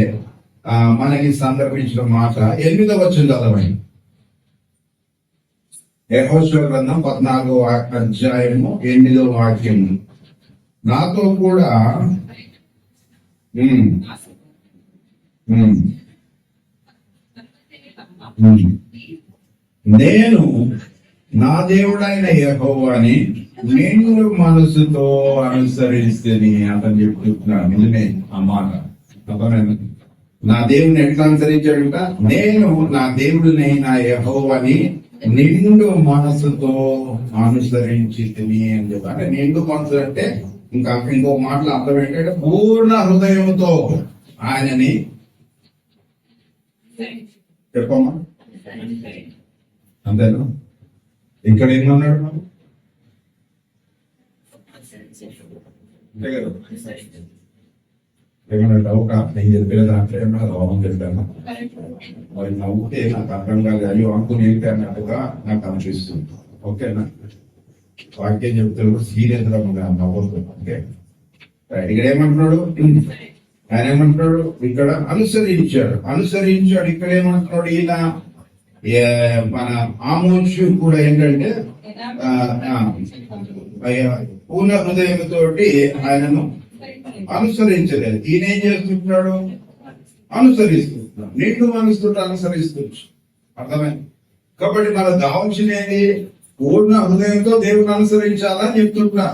[SPEAKER 1] మనకి సందర్భించిన మాట 8వ వచనం చదవండి. యెహోషువ గ్రంథం 14వ అధ్యాయము 8వ వాక్యము. నాతో కూడా నేను నా దేవుడైన యెహోవాని నిండు మనసుతో అనుసరిస్తేని అతను చెప్తున్నాడు. నిజమే ఆ మాట. నా దేవుని ఎట్లా అనుసరించాడుట? నేను నా దేవుడినైన యెహోవాని నిండు మనసుతో అనుసరించి తిని అని చెప్పి. అంటే నిండు మనసు అంటే ఇంకో మాటలు అర్థం ఏంటంటే పూర్ణ హృదయంతో ఆయనని చెప్పమ్మా. అంతేనా? ఇక్కడ ఏమన్నాడు? అంతే కదా? ఏమన్నా డౌటా? నేను చెప్పిన దాంట్లో ఏమన్నా రోగం చెప్పాను. మరి నవ్వుతే నాకు అర్థం కాదు, అయ్యో అనుకుని ఏంటి అన్నట్టుగా నాకు అనిపిస్తుంది. ఓకేనా? వాక్యం చెప్తాడు సీరియస్ గా నవ్వుతుంది. ఓకే, ఇక్కడ ఏమంటున్నాడు? ఆయన ఏమంటున్నాడు? ఇక్కడ అనుసరించాడు. ఇక్కడ ఏమంటున్నాడు? ఈయన మన ఆమోషు కూడా ఏంటంటే పూర్ణ హృదయంతో ఆయనను అనుసరించలేదు. ఈయన ఏం చేస్తున్నాడు? అనుసరిస్తున్నాడు. నిండు మనసుతో అనుసరిస్తుంది. అర్థమైంది? కాబట్టి మనకు కావాల్సినది పూర్ణ హృదయంతో దేవుని అనుసరించాలని చెప్తున్నా.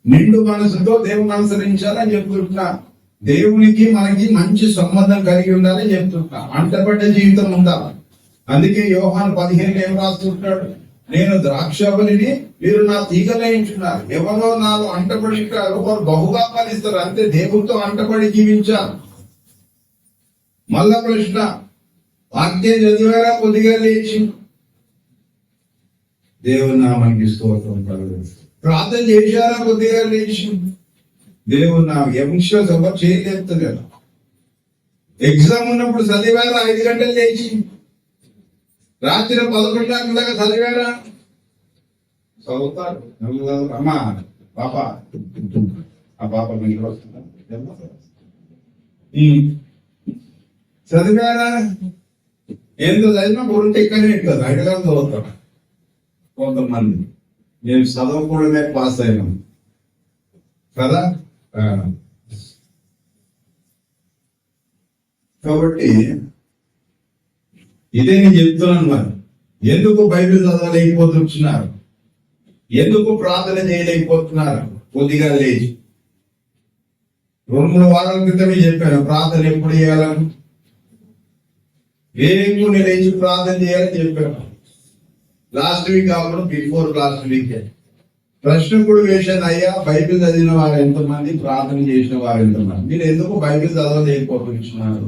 [SPEAKER 1] నిండు మనసుతో దేవుని అనుసరించాలని చెప్తున్నా. దేవునికి మనకి మంచి సంబంధం కలిగి ఉండాలని చెప్తున్నా. అంటపడ్డ జీవితం ఉండాలి. అందుకే యోహాను 15 ఏం రాస్తుంటాడు? నేను ద్రాక్షవల్లిని, మీరు నా తీగలేయించున్నారు. ఎవరో నాలో అంటపడి ఉంటారు, వారు బహుగా ఫలిస్తారు. అంతే, దేవుడితో అంటపడి జీవించాలి. మళ్ళా ప్రశ్న, వాక్యం చదివారా? కొద్దిగా లేచి దేవుని నామానికి స్తోత్రం కలుగుతుంది. ప్రార్థన చేశారా? కొద్దిగా లేచి దేవుడు నా ఎంషోస్ ఎవరు చేయలేదు కదా. ఎగ్జామ్ ఉన్నప్పుడు చదివారా 5 గంటలు లేచి? రాత్రి 11 గంటల దాకా చదివారా? చదువుతారు. అమ్మా పాప, ఆ పాప మీకు వస్తుందా? చదివారా? ఏందో చదివినా గురించి ఎక్కడే ఉంటుంది. అడగాలి చదువుతాం కొంతమంది. మేము చదవకూడనే పాస్ అయినాం కదా. కాబట్టి ఇదే నేను చెప్తున్నాను. మరి ఎందుకు బైబిల్ చదవలేకపోతున్నారు? ఎందుకు ప్రార్థన చేయలేకపోతున్నారు? కొద్దిగా లేచి 2-3 వారాల క్రితమే చెప్పాను ప్రార్థన ఎప్పుడు చేయాలని. నేను లేచి ప్రార్థన చేయాలని చెప్పాను. లాస్ట్ వీక్ కాకుండా బిఫోర్ లాస్ట్ వీక్ ప్రశ్న కూడా వేశాను. అయ్యా, బైబిల్ చదివిన వారు ఎంతమంది, ప్రార్థన చేసిన వారు ఎంతమంది? మీరు ఎందుకు బైబిల్ చదవలేకపోతున్నారు?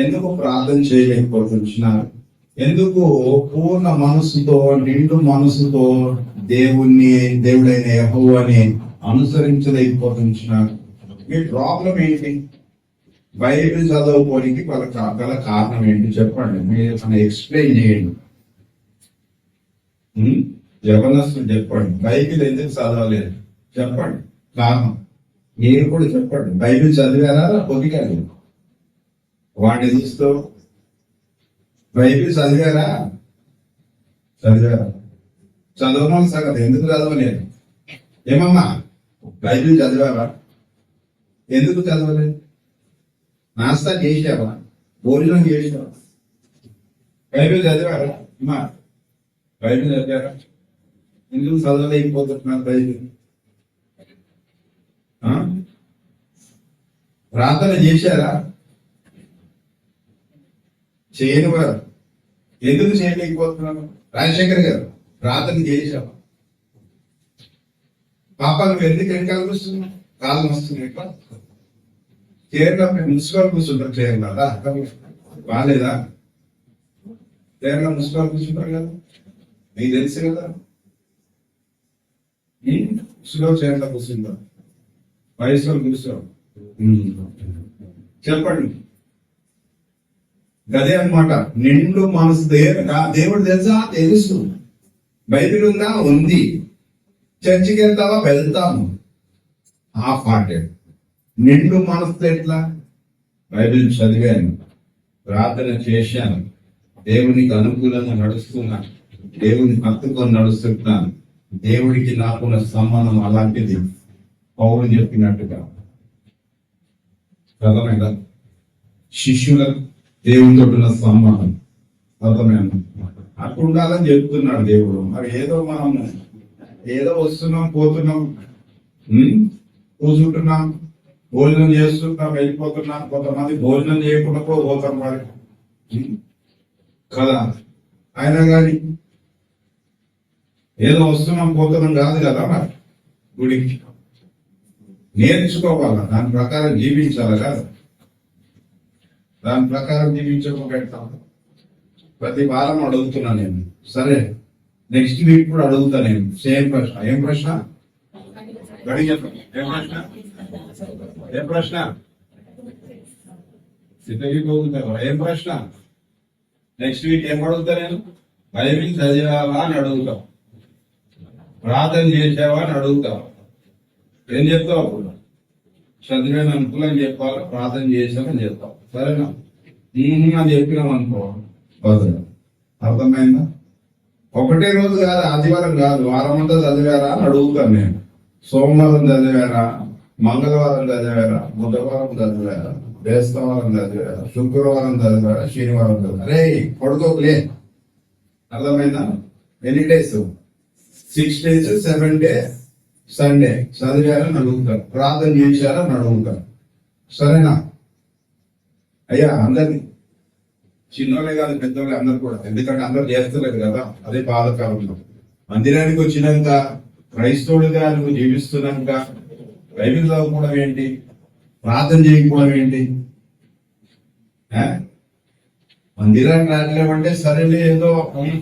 [SPEAKER 1] ఎందుకు ప్రార్థన చేయలేకపోతున్నారు? ఎందుకు పూర్ణ మనసుతో, నిండు మనసుతో దేవుడైన యెహోవాని అనుసరించలేకపోతున్నారు? మీ ప్రాబ్లం ఏంటి? బైబిల్ చదవకపోవడానికి గల కారణం ఏంటి చెప్పండి. మీరు ఎక్స్ప్లెయిన్ చేయండి. జబర్దస్తులు చెప్పండి. బైబిల్ ఎందుకు చదవలేదు చెప్పండి కారణం. మీరు కూడా చెప్పండి. బైబిల్ చదివారా? కొద్దిగా వాడిని చూస్తూ బైబిల్ చదివారా? చదవడం సంగతి ఎందుకు చదవలేదు? ఏమమ్మా, బైబిల్ చదివారా? ఎందుకు చదవలేదు? నాస్తా చేసావా? భోజనం చేసావా? బైబిల్ చదివారా? అమ్మా, బైబిల్ చదివారా? ఎందుకు చదవలేకపోతున్నారు బైబిల్? ప్రార్థన చేశారా? చేయను గారు. ఎందుకు చేయలేకపోతున్నాను? రాజశేఖర్ గారు, ప్రార్థన చేశావా? పాప నువ్వు ఎందుకు వెనకాల కూర్చున్నావు? కాలం వస్తుంది ఎట్లా? చీరలో మున్సిపల్ కూర్చుంటారు. చీరలా బాగాలేదా? చీరలో మున్సిపల్ కూర్చుంటారు కదా, మీకు తెలుసు కదా. మున్సిపల్ చీరలో కూర్చుంటారు, వయసులో కూర్చోరు. చెప్పండి. అదే అన్నమాట. నిండు మనసు దేవుడు తెలుసా? తెలుసు. బైబిల్ ఉందా? ఉంది. చర్చికి వెళ్తావా? వెళ్తాము. Half hearted. నిండు మనసు ఎట్లా? బైబిల్ చదివాను, ప్రార్థన చేశాను, దేవునికి అనుకూలంగా నడుస్తున్నాను, దేవుని హత్తుకొని నడుస్తున్నాను, దేవుడికి నాకున్న సంబంధం అలాంటిది. పౌలు చెప్పినట్టుగా అర్థమైందా? శిష్యులకు దేవునితో ఉన్న సంబంధం అర్థమైంది. అట్లా ఉండాలని చెప్తున్నాడు దేవుడు. మరి మనం ఏదో వస్తున్నాం, పోతున్నాం, కూర్చుంటున్నాం, భోజనం చేస్తున్నాం, వెళ్ళిపోతున్నాం. కొంతమంది భోజనం చేయకుండా కూడా పోతాం మరి కదా. అయినా కానీ ఏదో వస్తున్నాం, పోతున్నాం కాదు కదా. మరి గుడికి నేర్చుకోవాలా, దాని ప్రకారం జీవించాలి కదా. దాని ప్రకారం జీవించకపోతాం. ప్రతి వారం అడుగుతున్నా నేను. సరే, నెక్స్ట్ వీక్ కూడా అడుగుతా నేను సేమ్ ప్రశ్న. ఏం ప్రశ్న? ఏం ప్రశ్న? ఏం ప్రశ్న? నెక్స్ట్ వీక్ ఏం అడుగుతా నేను? బైబిల్ చదివావా అని అడుగుతాం, ప్రార్థన చేసావా అని అడుగుతాం. ఏం చెప్తావు అప్పుడు? చదివాను అనుకూలం చెప్పాలి, ప్రార్థన చేసామని చెప్తాం. సరేనా? అని చెప్పినాం అనుకో, అర్థమైందా? ఒకటే రోజు కాదు, ఆదివారం కాదు, వారం అంతా చదివారా అని అడుగుతాను నేను. సోమవారం చదివారా, మంగళవారం చదివారా, బుధవారం చదివారా, బేస్తవారం చదివారా, శుక్రవారం చదివారా, శనివారం చదివారా? అరే పడుకోలే. అర్థమైందా? ఎన్ని డేస్? 6 days, 7 days, సండే చదివారని అడుగుతారు, ప్రార్థన చేశారని అడుగుతారు. సరేనా? అయ్యా, అందరినీ, చిన్నోళ్ళే కాదు పెద్దోళ్ళే, అందరు కూడా. ఎందుకంటే అందరు చేస్తలేదు కదా, అదే బాధకాలంలో. మందిరానికి వచ్చినాక, క్రైస్తవుడిగా నువ్వు జీవిస్తున్నాక బైబిల్ చదువుకోవడం ఏంటి, ప్రార్థన చేయకపోవడం ఏంటి? మందిరానికి రాలేమంటే సరేలే ఏదో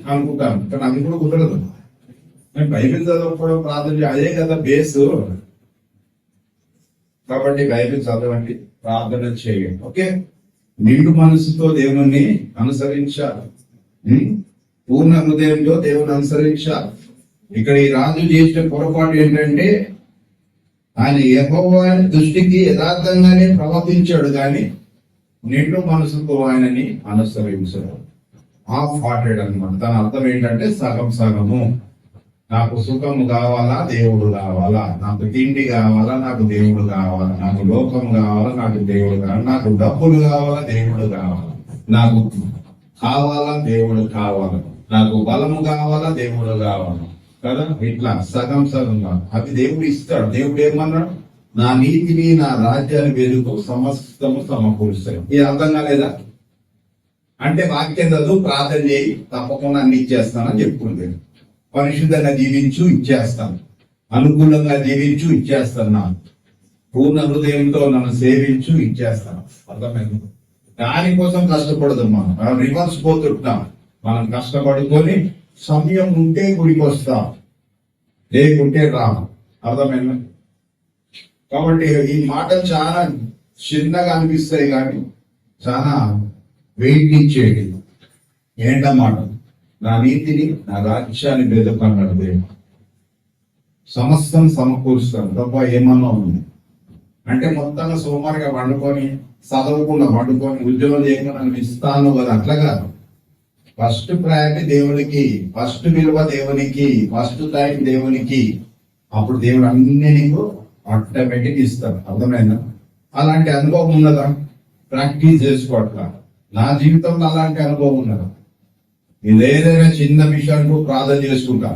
[SPEAKER 1] అనుకుంటాను, కానీ అది కూడా కుదరదు. బైబిల్ చదువుకోవడం, ప్రార్థన అదే కదా బేస్. కాబట్టి బైబిల్ చదవండి, ప్రార్థన చేయండి. ఓకే, నిండు మనసుతో దేవుణ్ణి అనుసరించాలి. పూర్ణ హృదయంతో దేవుని అనుసరించాలి. ఇక్కడ ఈ రాజు చేసిన పొరపాటు ఏంటంటే ఆయన యెహోవా దృష్టికి యథార్థంగానే ప్రవర్తించాడు, కానీ నిండు మనసుతో ఆయనని అనుసరించాడు. హాఫ్ హార్టెడ్ అన్నమాట. దాని అర్థం ఏంటంటే సగం సగము. నాకు సుఖము కావాలా, దేవుడు కావాలా, నాకు తిండి కావాలా, నాకు దేవుడు కావాలా, నాకు లోకం కావాలా, నాకు దేవుడు కావాలా, నాకు డబ్బులు కావాలా, దేవుడు కావాలా, నాకు కావాలా, దేవుడు కావాలా, నాకు బలము కావాలా, దేవుడు కావాలా కదా. ఇట్లా సగం సగం కాదు, అది దేవుడు ఇస్తాడు. దేవుడు ఏమన్నాడు? నా నీతిని నా రాజ్యాన్ని వెలుగు సమస్తము సమకూరుస్తాడు. ఇది అర్థం కాలేదా? అంటే వాక్యం చదువు, ప్రార్థన చేయి, తప్పకుండా అన్ని ఇచ్చేస్తానని చెప్పుకుంటే, పరిశుద్ధంగా జీవించు ఇచ్చేస్తాను, అనుకూలంగా జీవించు ఇచ్చేస్తాను, పూర్ణ హృదయంతో నన్ను సేవించు ఇచ్చేస్తాను. అర్థమైంది? దానికోసం కష్టపడదు. మనం రివర్స్ పోతుంటాం. మనం కష్టపడుకొని సమయం ఉంటే గుడికి వస్తాం, లేకుంటే రాము. అర్థమైంది? కాబట్టి ఈ మాటలు చాలా చిన్నగా అనిపిస్తాయి, కానీ చాలా వెయిట్ ఇచ్చేది. ఏంటన్నమాట? నా నీతిని నా రాజ్యాన్ని వెతుకన్నాడు దేవుడు. సమస్తం సమకూరుస్తాడు. తప్ప ఏమన్నా ఉంది అంటే మొత్తంగా సోమవారిగా వండుకొని, చదవకుండా వండుకొని, ఉద్యోగం చేయకుండా నన్ను ఇస్తాను కదా, అట్లా కాదు. ఫస్ట్ ప్రయారిటీ దేవునికి, ఫస్ట్ విలువ దేవునికి, ఫస్ట్ టైం దేవునికి. అప్పుడు దేవుడు అన్ని నీకు ఆటోమేటిక్ ఇస్తాడు. అర్థమైందా? అలాంటి అనుభవం ఉన్నదా? ప్రాక్టీస్ చేసుకోవట్లా. నా జీవితంలో అలాంటి అనుభవం ఉన్నదా? ఏదైనా చిన్న విషయానికి ప్రార్థన చేసుకుంటా.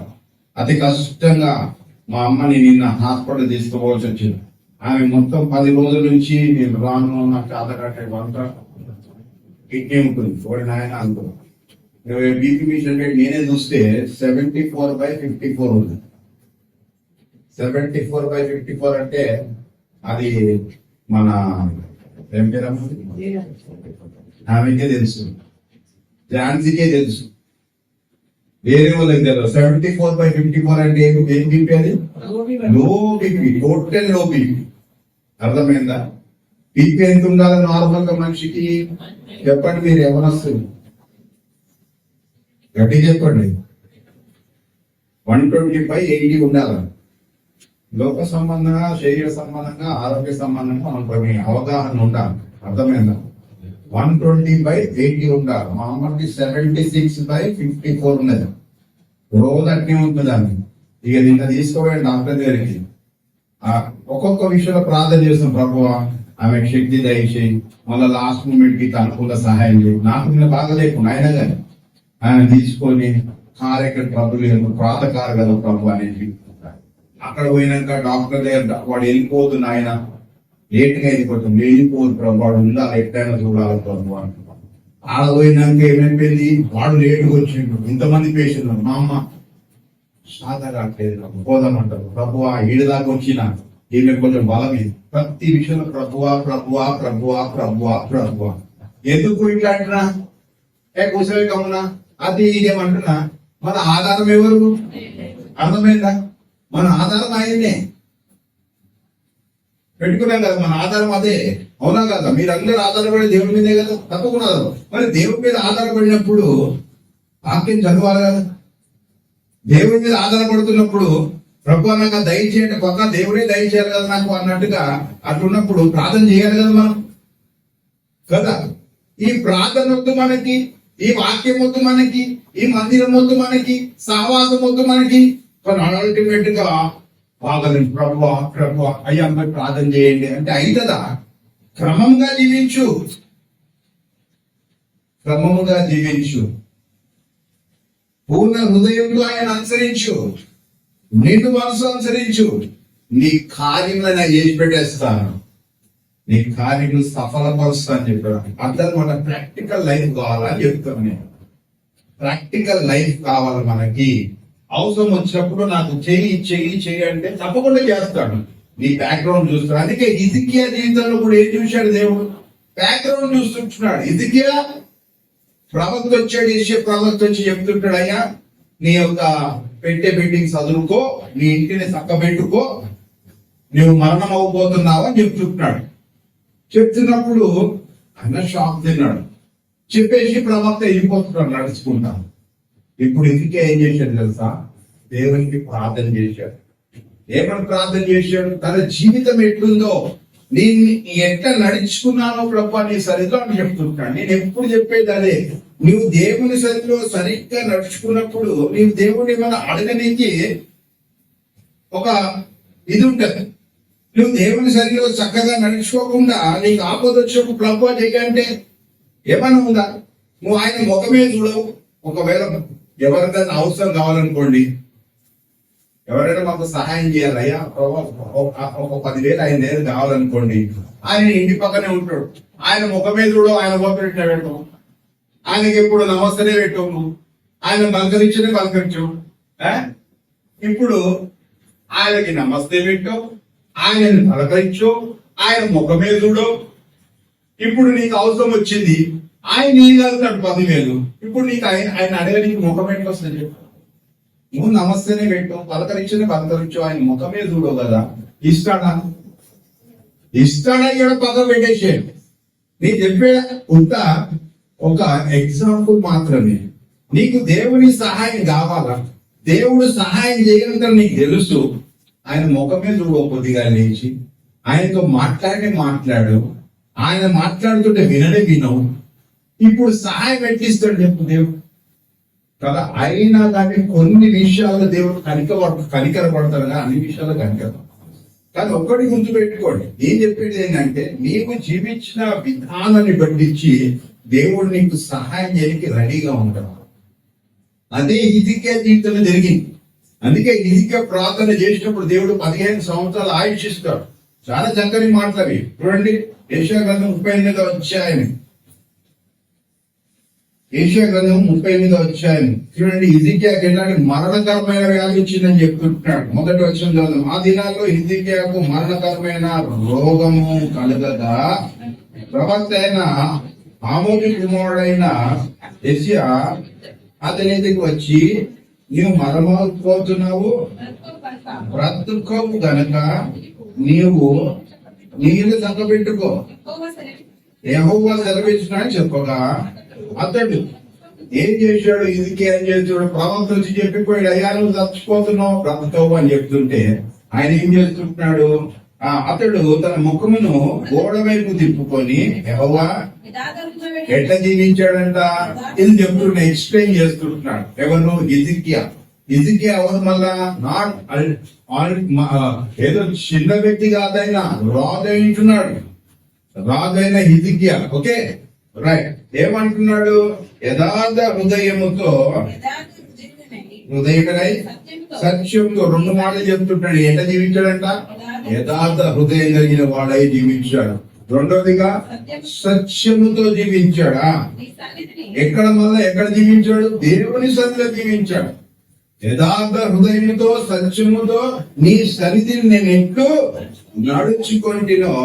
[SPEAKER 1] అతి కష్టంగా మా అమ్మని నిన్న హాస్పిటల్ తీసుకోవాల్సి వచ్చింది. ఆమె మొత్తం 10 రోజుల నుంచి నేను రాను, నాకు ఆధార్ వంట కిడ్నీ ఉంటుంది, చూడండి నాయన అనుకో. బీపీ మిషన్ నేనే చూస్తే 74/54 ఉంది. 74/54 అంటే అది మన ఏం పేరమ్మ, ఆమెకే తెలుసు, ఝాన్సీకే తెలుసు, వేరే వాళ్ళకి తెలుసు. 74/54 అంటే ఏం బీపీ? అది low BP, total low BP. అర్థమైందా? బీపీ ఎంత ఉండాలి నార్మల్ గా మనిషికి? చెప్పండి మీరు, ఎవరొస్తుంది గట్టి చెప్పండి. 120/80 ఉండాలి. లోక సంబంధంగా, శరీర సంబంధంగా, ఆరోగ్య సంబంధంగా మనకు అవగాహన ఉండాలి. అర్థమైందా? 120/80 ఉండాలి. మా అమ్మకి 76/54 ఉన్నది. రోజు అట్నే ఉంటుంది ఆమె. ఇక నిన్న తీసుకోవాలి డాక్టర్ దగ్గరికి. ఒక్కొక్క విషయంలో ప్రార్థన చేస్తాం, ప్రభువా ఆమె శక్తి దయచేయి, మళ్ళీ లాస్ట్ మూమెంట్ కి అనుకూల సహాయం చేయి. నాకు నిన్న బాగా లేకుండా అయినా కానీ ఆయన తీసుకొని కారు ఎక్కడ ప్రభు లేదు, ప్రాతకారు కదా ప్రభు అనేది. అక్కడ పోయినాక డాక్టర్ దగ్గర వాడు వెళ్ళిపోతుంది, ఆయన లేట్గా వెళ్ళిపోతుంది, వెళ్ళిపోదు ప్రభు, వాడు ఉండాలి, ఎట్టైనా చూడాలి ప్రభు అంటున్నాడు. ఆడ పోయినాక ఏమైపోయింది, వాడు లేటుగా వచ్చిండు. ఇంతమంది పేషెంట్లు, మా అమ్మ సాధ రావట్లేదు, పోదామంటారు. ప్రభువా ఈడు దాకా వచ్చిన ఈమె కొంచెం బలం ఇది. ప్రతి విషయంలో ప్రభువా ప్రభువా ప్రభువా ప్రభువా ప్రభువా. ఎందుకు ఇట్లా అంటున్నా? కూర్చోవి కమ్మునా అది ఇదేమంటున్నా. మన ఆధారం ఎవరు? అర్థమైందా? మన ఆధారం ఆయనే పెట్టుకున్నాం కదా, మన ఆధారం అదే. అవునా కదా? మీరందరూ ఆధారపడే దేవుడి మీదే కదా, తప్పకుండా. మరి దేవుడి మీద ఆధారపడినప్పుడు వాక్యం చదవాలి కదా. దేవుడి మీద ఆధారపడుతున్నప్పుడు ప్రభు నాకు దయచేయండి, పక్క దేవుడే దయచేయాలి కదా నాకు అన్నట్టుగా అట్లున్నప్పుడు ప్రార్థన చేయాలి కదా మనం కదా. ఈ ప్రార్థన వద్దు మనకి, ఈ వాక్యం వద్దు మనకి, ఈ మందిరం వద్దు మనకి, సహవాసం వద్దు మనకి. కానీ అల్టిమేట్ గా బాగలేదు ప్రభు ప్రభు అయ్యా అమ్మాయి ప్రార్థన చేయండి అంటే అవుతుందా? క్రమంగా జీవించు, క్రమముగా జీవించు, పూర్ణ హృదయంతో ఆయన అనుసరించు, నిండు మనసు అనుసరించు. నీ కార్యములను చేసి పెట్టేస్తాను, నీ కార్యములు సఫలపరుస్తా అని చెప్పాడు. అర్థం మన ప్రాక్టికల్ లైఫ్ కావాలని చెప్తాను నేను. ప్రాక్టికల్ లైఫ్ కావాలి మనకి. అవసరం వచ్చినప్పుడు నాకు చెయ్యి చెయ్యి చెయ్యి అంటే తప్పకుండా చేస్తాడు. నీ బ్యాక్గ్రౌండ్ చూస్తాడు. అందుకే హిజ్కియా జీవితంలో కూడా ఏం చూశాడు దేవుడు? బ్యాక్గ్రౌండ్ చూస్తుంటున్నాడు. హిజ్కియా ప్రవక్త వచ్చాడు, ప్రవక్త వచ్చి చెప్తుంటాడు, అయ్యా నీ యొక్క పెట్టే బిల్డింగ్ చదువుకో, నీ ఇంటిని చక్క పెట్టుకో, నువ్వు మరణం అవ్వబోతున్నావు అని చెప్తున్నాడు. చెప్తున్నప్పుడు ఆయన షాక్ తిన్నాడు. చెప్పేసి ప్రవక్త వెళ్ళిపోతున్నాడు నడుచుకుంటా. ఇప్పుడు ఇందుకే ఏం చేశాడు తెలుసా? దేవునికి ప్రార్థన చేశాడు. ఏమని ప్రార్థన చేశాడు? తన జీవితం ఎట్లుందో, నేను ఎట్లా నడుచుకున్నానో ప్రభా నీ సరిగ్గా అని చెప్తుంటాను. నేను ఎప్పుడు చెప్పేది అదే, నువ్వు దేవుని సరిలో సరిగ్గా నడుచుకున్నప్పుడు నీవు దేవుని మన అడగనికి ఒక ఇది ఉంటది. నువ్వు దేవుని సరిలో చక్కగా నడుచుకోకుండా నీకు ఆపద వచ్చినప్పుడు ప్రభా చేయంటే ఏమైనా ఉందా? నువ్వు ఆయన ముఖమే చూడవు. ఒకవేళ ఎవరికైనా అవసరం కావాలనుకోండి, ఎవరైనా మాకు సహాయం చేయాలయ్యా, ఒక 10,000 5,000 కావాలనుకోండి, ఆయన ఇంటి పక్కనే ఉంటాడు. ఆయన ముఖమే చూడవు, ఆయన పెట్టిన పెట్టవు, ఆయనకి ఎప్పుడు నమస్తనే పెట్టవు, ఆయన పలకరించనే పలకరించవు. ఇప్పుడు ఆయనకి నమస్తే పెట్టవు, ఆయనని పలకరించు, ఆయన ముఖమే చూడవు. ఇప్పుడు నీకు అవసరం వచ్చింది, ఆయన నీకు వెళ్తాడు 10,000. ఇప్పుడు నీకు ఆయన అడగడానికి ముఖం ఎట్లా వస్తుంది చెప్పు? నువ్వు నమస్తేనే పెట్టు, పలకరించనే పలకరించు, ఆయన ముఖమే చూడవు కదా. ఇస్తాడా? ఇక్కడ పక్క పెట్టేసాడు. నీ చెప్పే ఉంట ఒక ఎగ్జాంపుల్ మాత్రమే. నీకు దేవుని సహాయం కావాలా, దేవుడు సహాయం చేయగలుగుతాడు నీకు తెలుసు, ఆయన ముఖమే చూడవు. కొద్దిగా లేచి ఆయనతో మాట్లాడు, ఆయన మాట్లాడుతుంటే వినవు. ఇప్పుడు సహాయం ఎట్టిస్తాడు చెప్పు దేవుడు కదా. అయినా కానీ కొన్ని విషయాల్లో దేవుడు కనికరపడతాడు కానీ అన్ని విషయాల్లో కనికరం. కానీ ఒక్కటి గుర్తుపెట్టుకోండి, నేను చెప్పేది ఏంటంటే నీకు జీవించిన విధానాన్ని బట్టించి దేవుడు నీకు సహాయం చేయడానికి రెడీగా ఉంటాడు. అదే హిజ్కియా జీవితంలో జరిగింది. అందుకే హిజ్కియా ప్రార్థన చేసినప్పుడు దేవుడు 15 సంవత్సరాలు ఆయుష్ ఇస్తాడు. చాలా చక్కని మాటలు చూడండి. యెషయా గ్రంథం 38వ అధ్యాయం. యెషయా గ్రంథం 38వ అధ్యాయం చూడండి. హిజ్కియాకి ఎలాంటి మరణకరమైన వ్యాధి వచ్చిందని చెప్తుంటున్నాడు. మొదటి వచనం చదువు. ఆ దినాల్లో హిజ్కియాకు మరణకరమైన రోగము కలగగా ప్రవక్త అయిన ఆమోజు కుమారుడైన యెషయా అతని దగ్గరికి వచ్చి, నీవు మరణపోతున్నావు, బ్రతుకోవు గనక నీవు నీళ్ళు చక్కబెట్టుకో, యెహోవా సెలవిచ్చినాడని చెప్పగా అతడు ఏం చేశాడు? ఇది ఏం చేశాడు? ప్రవక్త వచ్చి చెప్పిపోయాడు, అయ్యా నువ్వు చచ్చిపోతున్నావు, బ్రతుకోవు అని చెప్తుంటే ఆయన ఏం చేస్తుంటున్నాడు? అతడు తన ముఖమును గోడ వైపు తిప్పుకొని యెహోవా ఎట్లా జీవించాడంట ఇది చెప్తుంటే ఎక్స్ప్లెయిన్ చేస్తుంటున్నాడు. ఎవరు? హిజ్కియా ఎవరు? మళ్ళా ఏదో చిన్న వ్యక్తి కాదైనా రాజైంటున్నాడు, రాజైన హిజ్కియా. Okay right. ఏమంటున్నాడు? యథార్థ హృదయముతో సత్యంతో 2 మాటలు చెప్తుంటాడు. ఎట్లా జీవించాడంట? యథార్థ హృదయం కలిగిన వాడై జీవించాడు. రెండోదిగా సత్యముతో జీవించాడా? ఎక్కడ జీవించాడు? దేవుని సన్నిధిలో జీవించాడు. యథార్థ హృదయముతో సత్యముతో నీ సన్నిధిని నేను ఎట్లు నడుచుకుంటునో.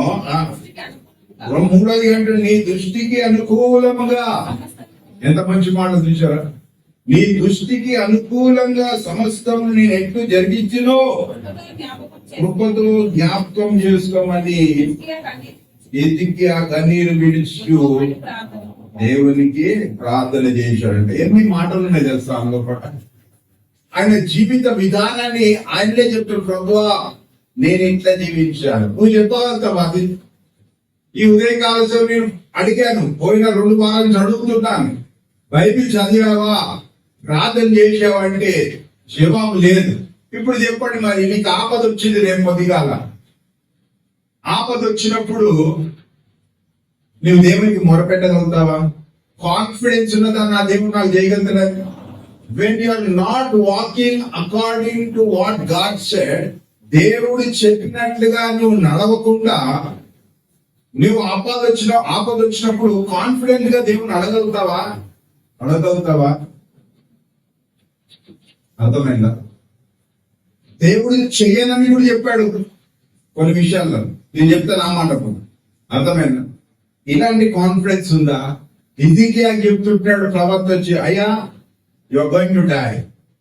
[SPEAKER 1] మూడోది అంటే నీ దృష్టికి అనుకూలముగా. ఎంత మంచి మాట చూసారా? నీ దృష్టికి అనుకూలంగా సమస్తం నేను ఎట్లు జరిగించునో కృపతో జ్ఞాపకం చేసుకోమని హిజ్కియా కన్నీరు విడిచు దేవునికి ప్రార్థన చేశాడంట. ఎన్ని మాటలు ఉన్నాయి తెలుసా అందులో కూడా. ఆయన జీవిత విధానాన్ని ఆయనలే చెప్తాడు, ప్రభువా నేను ఇట్లా జీవించాను. నువ్వు చెప్పగలుగుతావు అది? ఈ ఉదయకాలంలో నేను అడిగాను, పోయిన 2 వారాల నుంచి అడుగుతున్నాను, బైబిల్ చదివావా, ప్రార్థన చేసావా అంటే జవాబు లేదు. ఇప్పుడు చెప్పండి, మరి నీకు ఆపద వచ్చింది రేపు పొద్దుగాల. ఆపద వచ్చినప్పుడు నువ్వు దేవునికి మొరపెట్టగలుగుతావా? కాన్ఫిడెన్స్ ఉన్నదా నా దేవుడు నాకు చేయగలుగుతున్నాడు? When you are not walking according to what God said, దేవుడు చెప్పినట్లుగా నువ్వు నడవకుండా నువ్వు ఆపద వచ్చినప్పుడు కాన్ఫిడెంట్ గా దేవుని అడగలుగుతావా? అర్థమైందా? దేవుడు చెయ్యనని కూడా చెప్పాడు కొన్ని విషయాల్లో. నేను చెప్తాను ఆ మాటకు. అర్థమైందా? ఇలాంటి కాన్ఫిడెన్స్ ఉందా? హిజ్కియా చెప్తుంటాడు ప్రవక్త వచ్చి, అయ్యా you are going to die,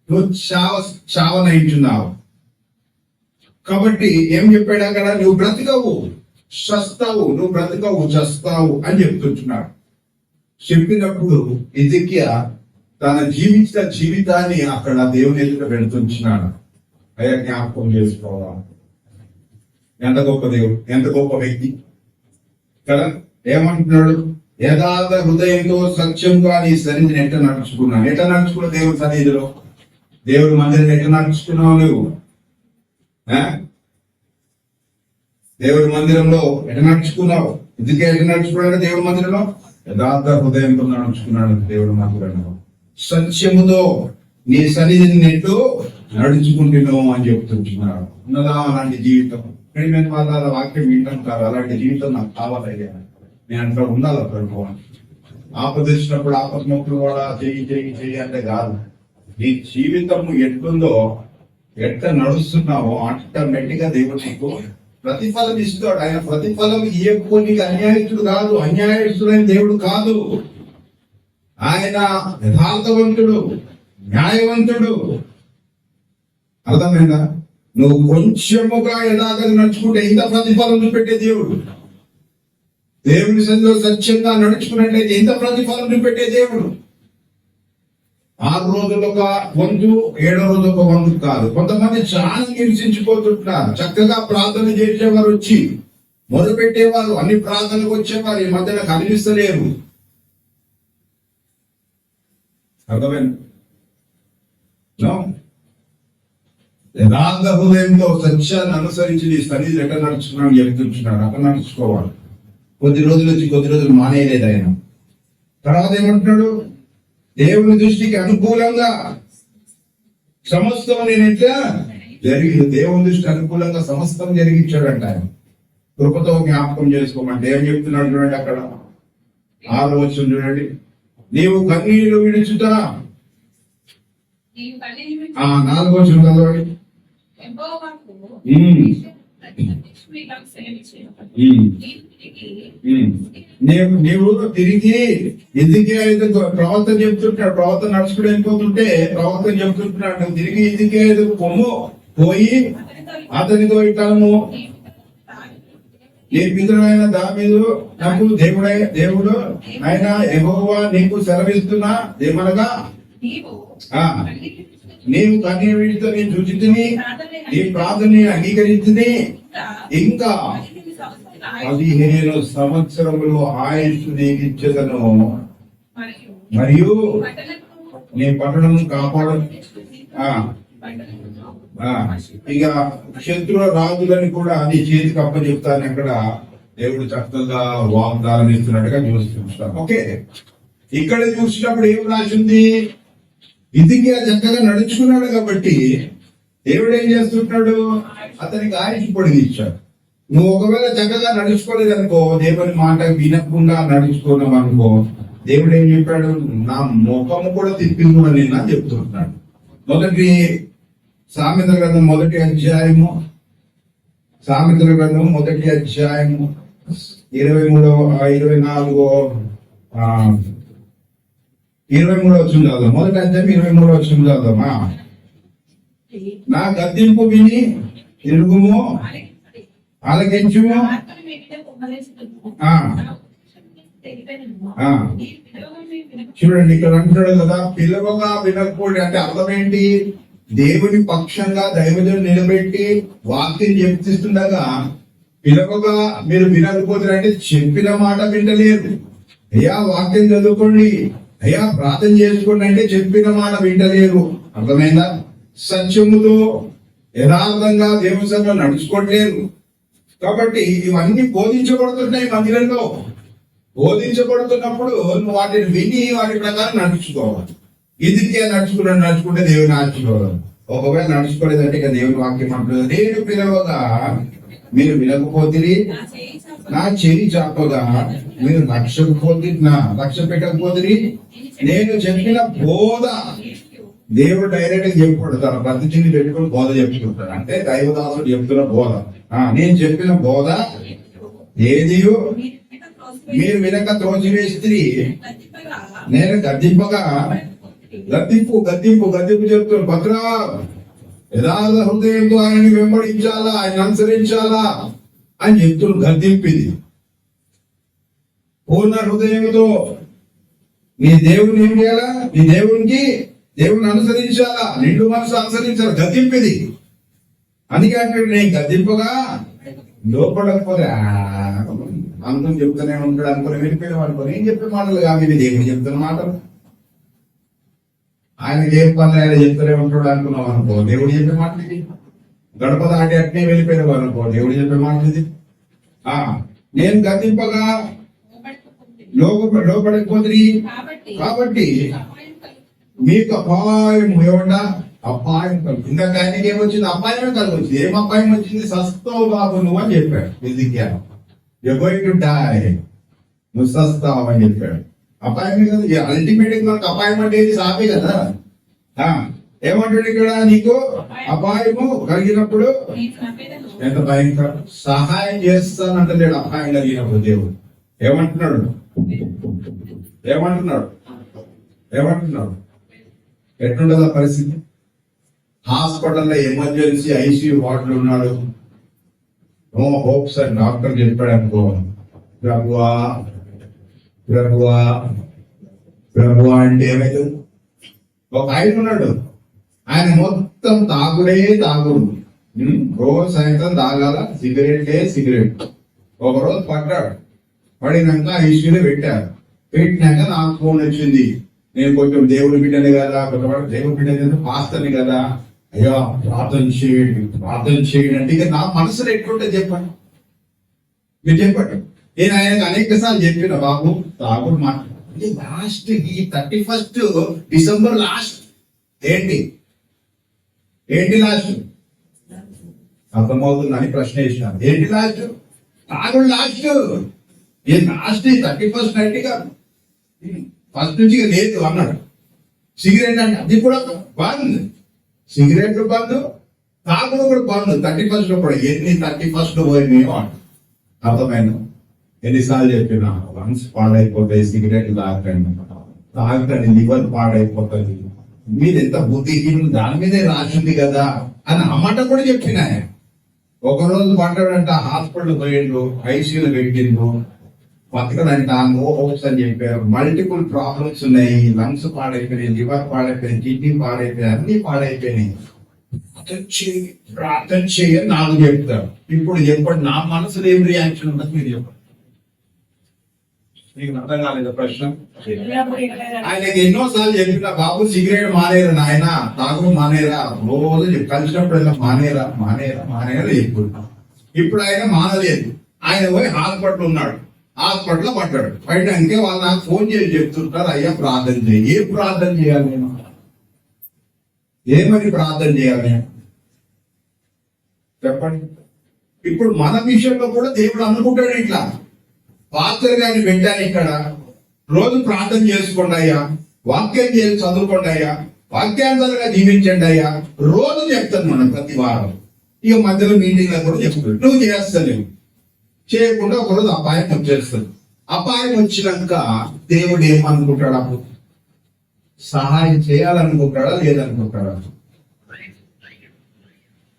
[SPEAKER 1] నువ్వు చావనైంటున్నావు. కాబట్టి ఏం చెప్పాడు అక్కడ? నువ్వు బ్రతకవు, చస్తావు, నువ్వు బ్రతకవు, చస్తావు అని చెప్తున్నాడు. చెప్పినప్పుడు హిజ్కియా తన జీవితాన్ని అక్కడ దేవుని ఎదుట పెడుతున్నాడు. అయ్యా, జ్ఞాపకం చేసుకోవాలి. ఎంత గొప్ప దేవుడు, ఎంత గొప్ప వ్యక్తి కదా. ఏమంటున్నాడు? యథార్థ హృదయంతో సత్యంగా నీ సన్నిధిని ఎట్ట నడుచుకున్నాను. ఎట్ట నడుచుకున్న దేవుడి సన్నిధిలో, దేవుడి మందిరం ఎట్ట నడుచుకున్నావు నువ్వు? దేవుడి మందిరంలో ఎట్ట నడుచుకున్నావు? ఎందుకే ఎట్ట నడుచుకున్నాడు? దేవుడి మందిరంలో యథార్థ హృదయంతో నడుచుకున్నాడు. దేవుడి మందిరంలో సత్యముతో నీ సన్నిధిని నెట్టు నడుచుకుంటున్నావు అని చెప్తున్నాడు. ఉన్నదా అలాంటి జీవితం? ప్రేమైన వాళ్ళ వాక్యం వింటుంటారు. అలాంటి జీవితం నాకు కావాలయ్యా, నేను అట్లా ఉండాలి. ప్రభు ఆపదించినప్పుడు ఆపత్మప్పుడు కూడా చెయ్యి అంటే కాదు. నీ జీవితం ఎట్లుందో, ఎట్లా నడుస్తున్నావో ఆటోమేటిక్ గా దేవుడు నీకు ప్రతిఫలం ఇస్తాడు. ఆయన ప్రతిఫలం ఇవ్వకపోతే నీకు అన్యాయస్తుడు కాదు, అన్యాయస్తుడైన దేవుడు కాదు. ఆయన యథార్థవంతుడు, న్యాయవంతుడు. అర్థమైందా? నువ్వు కొంచెముగా యథార్థంగా నడుచుకుంటే ఇంత ప్రతిఫలం చూపెట్టే దేవుడు. దేవుని సన్నిధిలో సత్యంగా నడుచుకున్నట్లయితే ఇంత ప్రతిఫలం చూపెట్టే దేవుడు. 6 రోజులు ఒక వంతు, 7వ రోజు ఒక వంతు కాదు. కొంతమంది చాలా నిరసించిపోతుంటారు. చక్కగా ప్రార్థన చేసేవారు, వచ్చి మొదలుపెట్టేవారు, అన్ని ప్రార్థనకు వచ్చేవారు ఈ మధ్యన కనిపిస్తలేరు. అర్థమైంది? యథార్థ హృదయంతో సత్యాన్ని అనుసరించి నీ సన్నిధి ఎక్కడ నడుచుకున్నాను చెప్తున్నాడు. అక్కడ నడుచుకోవాలి. కొద్ది రోజులు వచ్చి కొద్ది రోజులు మానేయలేదు ఆయన. తర్వాత ఏమంటున్నాడు? దేవుని దృష్టికి అనుకూలంగా సమస్తం నేను ఎట్లా జరిగింది. దేవుని దృష్టి అనుకూలంగా సమస్తం జరిగించాడంట ఆయన. కృపతో జ్ఞాపకం చేసుకోమంటే ఏం చెప్తున్నాడు చూడండి అక్కడ. 6వ వచనం చూడండి. నీవు కన్నీళ్లు విడుచుట. 4వ వచనం చదవండి. నీవు తిరిగి హిజ్కియా ప్రవర్తన చెప్తుంటాడు. ప్రవర్తన నడుచుకుని వెళ్ళిపోతుంటే ప్రవర్తన చెప్తుంటున్నాడు. నువ్వు తిరిగి హిజ్కియా పొమ్ము, పోయి అతనితో ఇట్టాము, నీ పితరుడైన దావీదు నాకు దేవుడు ఆయన యెహోవా నీకు సెలవిస్తున్నా ఏమనగా, నీవు కన్నీటితో నేను చూచితిని, నీ ప్రార్థన అంగీకరించింది, ఇంకా 15 సంవత్సరములు ఆయుష్ నీకు ఇచ్చేదను, మరియు నీ పట్టణం కాపాడు. ఇక శత్రు రాజులని కూడా నీ చేతికి అప్పచెప్తాను అక్కడ దేవుడు చక్కగా వాగ్దానం ఇస్తున్నట్టుగా చూస్తున్నాం. ఓకే, ఇక్కడ చూసినప్పుడు ఏం రాసింది? హిజ్కియా చక్కగా నడుచుకున్నాడు కాబట్టి దేవుడు ఏం చేస్తున్నాడు? అతనికి ఆయుష్ పొడిగించాడు. నువ్వు ఒకవేళ చక్కగా నడుచుకోలేదు అనుకో, దేవుని మాట వినకుండా నడుచుకున్నావు అనుకో, దేవుడు ఏం చెప్పాడు? నా ముఖము కూడా తిప్పింది కూడా నిన్న చెప్తున్నాడు. మొదటి సామెతల గ్రంథం మొదటి అధ్యాయము 23వ వచనం చదువు. మొదటి అధ్యాయం 23వ వచనం చదువుమా. నా గద్దింపు విని తిరుగుము, ఆలకించుము. చూడండి, ఇక్కడ అంటాడు కదా, పిలవగా వినకపోతే అంటే అర్థం ఏంటి? దేవుని పక్షంగా దైవజను నిలబెట్టి వాక్యం చెప్తుండగా పిలవగా మీరు వినకపోతారంటే చెప్పిన మాట వింటలేరు. అయ్యా వాక్యం చదువుకోండి, అయ్యా ప్రార్థన చేసుకోండి అంటే చెప్పిన మాట వింటలేరు. అర్థమైందా? సత్యముతో యథార్థంగా దేవుని సన్నిధిలో నడుచుకోవట్లేరు. కాబట్టి ఇవన్నీ బోధించబడుతున్నాయి మందిరంలో. బోధించబడుతున్నప్పుడు నువ్వు వాటిని విని వాటి ప్రకారం నడుచుకోవాలి. హిజ్కియా నడుచుకుంటే దేవుని ఆశీర్వాదం. ఒకవేళ నడుచుకోలేదంటే ఇక దేవుని వాక్యం అంటుంది, నేను పిలవగా మీరు వినకపోతే, నా చెయ్యి చాపగా మీరు లక్ష్య పెట్టకపోతే, నేను చెప్పిన బోధ దేవుడు డైరెక్ట్ గా చెప్పాడు. తన ప్రతి చిన్ని పెట్టుకుని బోధ చెప్పుకుంటాడు. అంటే దైవదాసుడు చెప్తున్న బోధ. నేను చెప్పిన బోధ ఏది మీరు వినక త్రోసివేసి నేను గద్దింపు చెప్తున్నాను. భద్రా యథార్థ హృదయంతో ఆయనని వెంబడించాలా, ఆయన అనుసరించాలా అని చెప్తున్న గద్దింపింది. పూర్ణ హృదయంతో నీ దేవుని ఏం చేయాలా, నీ దేవుని అనుసరించాలా, నిండు మనసు అనుసరించాలా, గద్దింపింది. అందుకే అంటే నేను గద్దింపుగా లోపడకపోతే అందరం చెప్తూనే ఉంటాడు అనుకుని వెళ్ళిపోయిన అనుకో, నేను చెప్పే మాటలు కాదు ఇది, దేవుడు చెప్తున్న మాటలు. ఆయనకి ఏం పని ఆయన చెప్తూనే ఉంటాడు అనుకున్నాం అనుకో, దేవుడు చెప్పే మాట ఇది. గడప దాటి అట్నే వెళ్ళిపోయినావు అనుకో, దేవుడు చెప్పే మాట ఇది. నేను గద్దింపగా లోపడకపోతే కాబట్టి మీకు అపాయం ఏమన్నా అపాయం కలుగు. ఇంకా ఆయనకి ఏమొచ్చింది, అపాయమే కలుగొచ్చింది. ఏం అపాయం వచ్చింది, సస్తావు బాబు నువ్వు అని చెప్పాడు. గోయింగ్ టు డై, నువ్వు సస్తావు అని చెప్పాడు. అపాయమే కదా అల్టిమేట్ గా మనకు అపాయం అంటే ఏది, సాపే కదా. ఏమంటాడు ఇక్కడ, నీకు అపాయము కలిగినప్పుడు ఎంత భయంకరం, సహాయం చేస్తానంటే లేడు. అపాయం కలిగినప్పుడు దేవుడు ఏమంటున్నాడు, ఎట్లుండదు ఆ పరిస్థితి. హాస్పిటల్లో ఎమర్జెన్సీ ఐసీయూ వార్డులో ఉన్నాడు, నో హోప్స్ అని డాక్టర్ చెప్పాడు అనుకో, ప్రభువా అంటే ఏమైతుంది. ఒక ఆయన ఉన్నాడు, ఆయన మొత్తం తాగుడు, రోజు సాయంత్రం తాగాల, సిగరెట్. ఒక రోజు పడినాక ఐసీయూలో పెట్టినాక నాకు ఫోన్ వచ్చింది. నేను కొంచెం దేవుడి బిడ్డని కదా, కొంతమంది దేవుడి బిడ్డ పాస్తని కదా, అయ్యా ప్రార్థన చేయండి అంటే ఇక నా మనసులో ఎట్లుంటే చెప్పండి, మీరు చెప్పండి. నేను ఆయనకు అనేక సార్లు చెప్పిన, బాబు తాగుడు మాట లాస్ట్ ఈ 31 డిసెంబర్ లాస్ట్ ఏంటి లాస్ట్ అర్థమవుతుందని ప్రశ్న వేసినాను. ఏంటి లాస్ట్, తాగుడు లాస్ట్. ఏ లాస్ట్ 31 నైట్ కాదు, ఫస్ట్ నుంచి లేదు అన్నాడు. సిగరెట్ అంటే అది కూడా బంద్, సిగరెట్ బంద్, తాగుడు కూడా బంద్. 31 కూడా ఎన్ని 31 పోయినాయో అర్థమైనా. ఎన్నిసార్లు చెప్పినా లంగ్స్ పాడైపోతాయి, సిగరెట్ తాగకండి, లివర్ పాడైపోతుంది, మీరు ఎంత బుద్ధిహీనులు, దాని మీదే రాసింది కదా అని అమ్మట కూడా చెప్పిన. ఒకరోజు పడ్డాడంట, హాస్పిటల్ పోయిండు, ఐసీయూలో పెట్టిండు, బతకడంట, నో హోప్స్ అని చెప్పారు. మల్టిపుల్ ప్రాబ్లమ్స్ ఉన్నాయి, లంగ్స్ పాడైపోయినాయి, లివర్ పాడైపోయినాయి, కిడ్నీ పాడైపోయినాయి, అన్ని పాడైపోయినాయి. ప్రార్థన చేయని నాకు చెప్తారు. ఇప్పుడు చెప్పండి, నా మనసులో ఏం రియాక్షన్ ఉండదు, మీరు చెప్పండి. మీకు అర్థం కాలేదు ప్రశ్న. ఆయనకి ఎన్నోసార్లు చెప్పిన, బాబు సిగరెట్ మానేరా నాయన, తాగు మానేరా, రోజు కలిసినప్పుడు మానేరా చెప్పుకుంటాం. ఇప్పుడు ఆయన మానలేదు. ఆయన పోయి హాస్పిటల్ ఉన్నాడు, హాస్పిటల్లో పడ్డాడు. పడ్డాకే వాళ్ళు నాకు ఫోన్ చేసి చెప్తుంటారు, అయ్యా ప్రార్థన చేయి. ఏం ప్రార్థన చేయాలి నేను, ఏమని ప్రార్థన చేయాలి నేను చెప్పండి. ఇప్పుడు మన విషయంలో కూడా దేవుడు అనుకుంటాడు ఇట్లా, పాత్రలు కానీ పెట్టాను ఇక్కడ, రోజు ప్రార్థన చేసుకోండి అయ్యా, వాక్యం చేసి చదువుకోండి అయ్యా, వాక్యాంతరంగా జీవించండి అయ్యా, రోజు చెప్తాను మనం ప్రతి వారం. ఇక మధ్యలో మీటింగ్ కూడా చెప్తాడు, నువ్వు చేస్తలేవు. చేయకుండా ఒకరోజు అపాయం వచ్చేస్తుంది. అపాయం వచ్చినాక దేవుడు ఏమనుకుంటాడు, అప్పుడు సహాయం చేయాలనుకుంటాడా లేదనుకుంటాడా?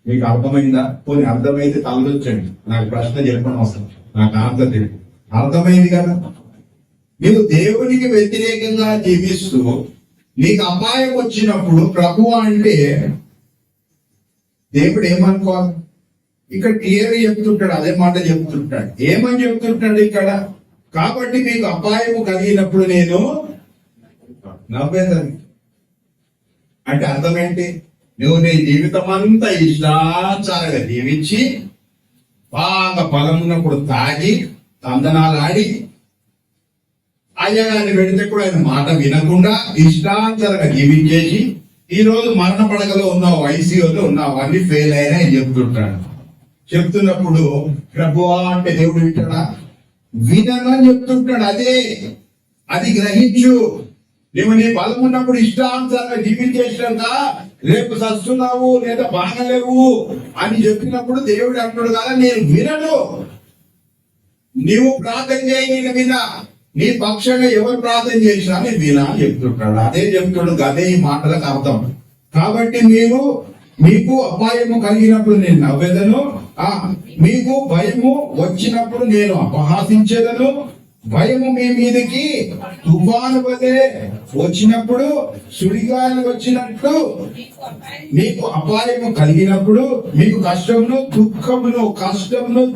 [SPEAKER 1] మీకు అర్థమైందా? కొన్ని అర్థమైతే తలదొచ్చండి, నాకు ప్రశ్న చెప్పడం అవసరం, నాకు ఆన్సర్ తెలియదు. అర్థమైంది కదా? నీవు దేవునికి వ్యతిరేకంగా జీవిస్తూ నీకు అపాయం వచ్చినప్పుడు ప్రభు అంటే దేవుడు ఏమనుకోవాలి? ఇక్కడ క్లియర్ చెప్తుంటాడు, అదే మాట చెప్తుంటాడు. ఏమని చెప్తుంటాడు ఇక్కడ? కాబట్టి మీకు అపాయము కలిగినప్పుడు నేను నవ్వేదాన్ని అంటే అర్థం ఏంటి? నువ్వు నీ జీవితం అంతా ఇష్టాచారంగా జీవించి బాగా బలం ఉన్నప్పుడు తాగి తందనాలు ఆడి అయ్యగారిని పెడితే కూడా ఆయన మాట వినకుండా ఇష్టాచారంగా జీవించేసి ఈ రోజు మరణ పడకలో ఉన్నావు, ఐసీయూలో ఉన్నావు, అన్ని ఫెయిల్ అయినా అని చెప్తుంటాడు. చెప్తున్నప్పుడు ప్రభువా అంటే దేవుడు వింటాడా? వినని చెప్తుంటాడు. అది గ్రహించు. నువ్వు నీ బలం ఉన్నప్పుడు ఇష్టానుసారంగా జీవించేసినాక రేపు సస్తున్నావు లేదా బాగలేవు అని చెప్పినప్పుడు దేవుడు అంటున్నాడు కదా, నేను వినను. నీవు ప్రార్థన చేయి, నేను వినా. నీ పక్షంగా ఎవరు ప్రార్థన చేసినా నేను వినా అని చెప్తుంటాడు. అదే చెప్తాడు, అదే ఈ మాటలకు అర్థం. కాబట్టి మీరు మీకు అపాయము కలిగినప్పుడు నేను నవ్వెదను, మీకు భయము వచ్చినప్పుడు నేను అపహాసించేదను. భయము మీ మీదకి తుఫాను వలె వచ్చినప్పుడు, సుడిగాలి వచ్చినట్లు మీకు అపాయము కలిగినప్పుడు, మీకు కష్టమును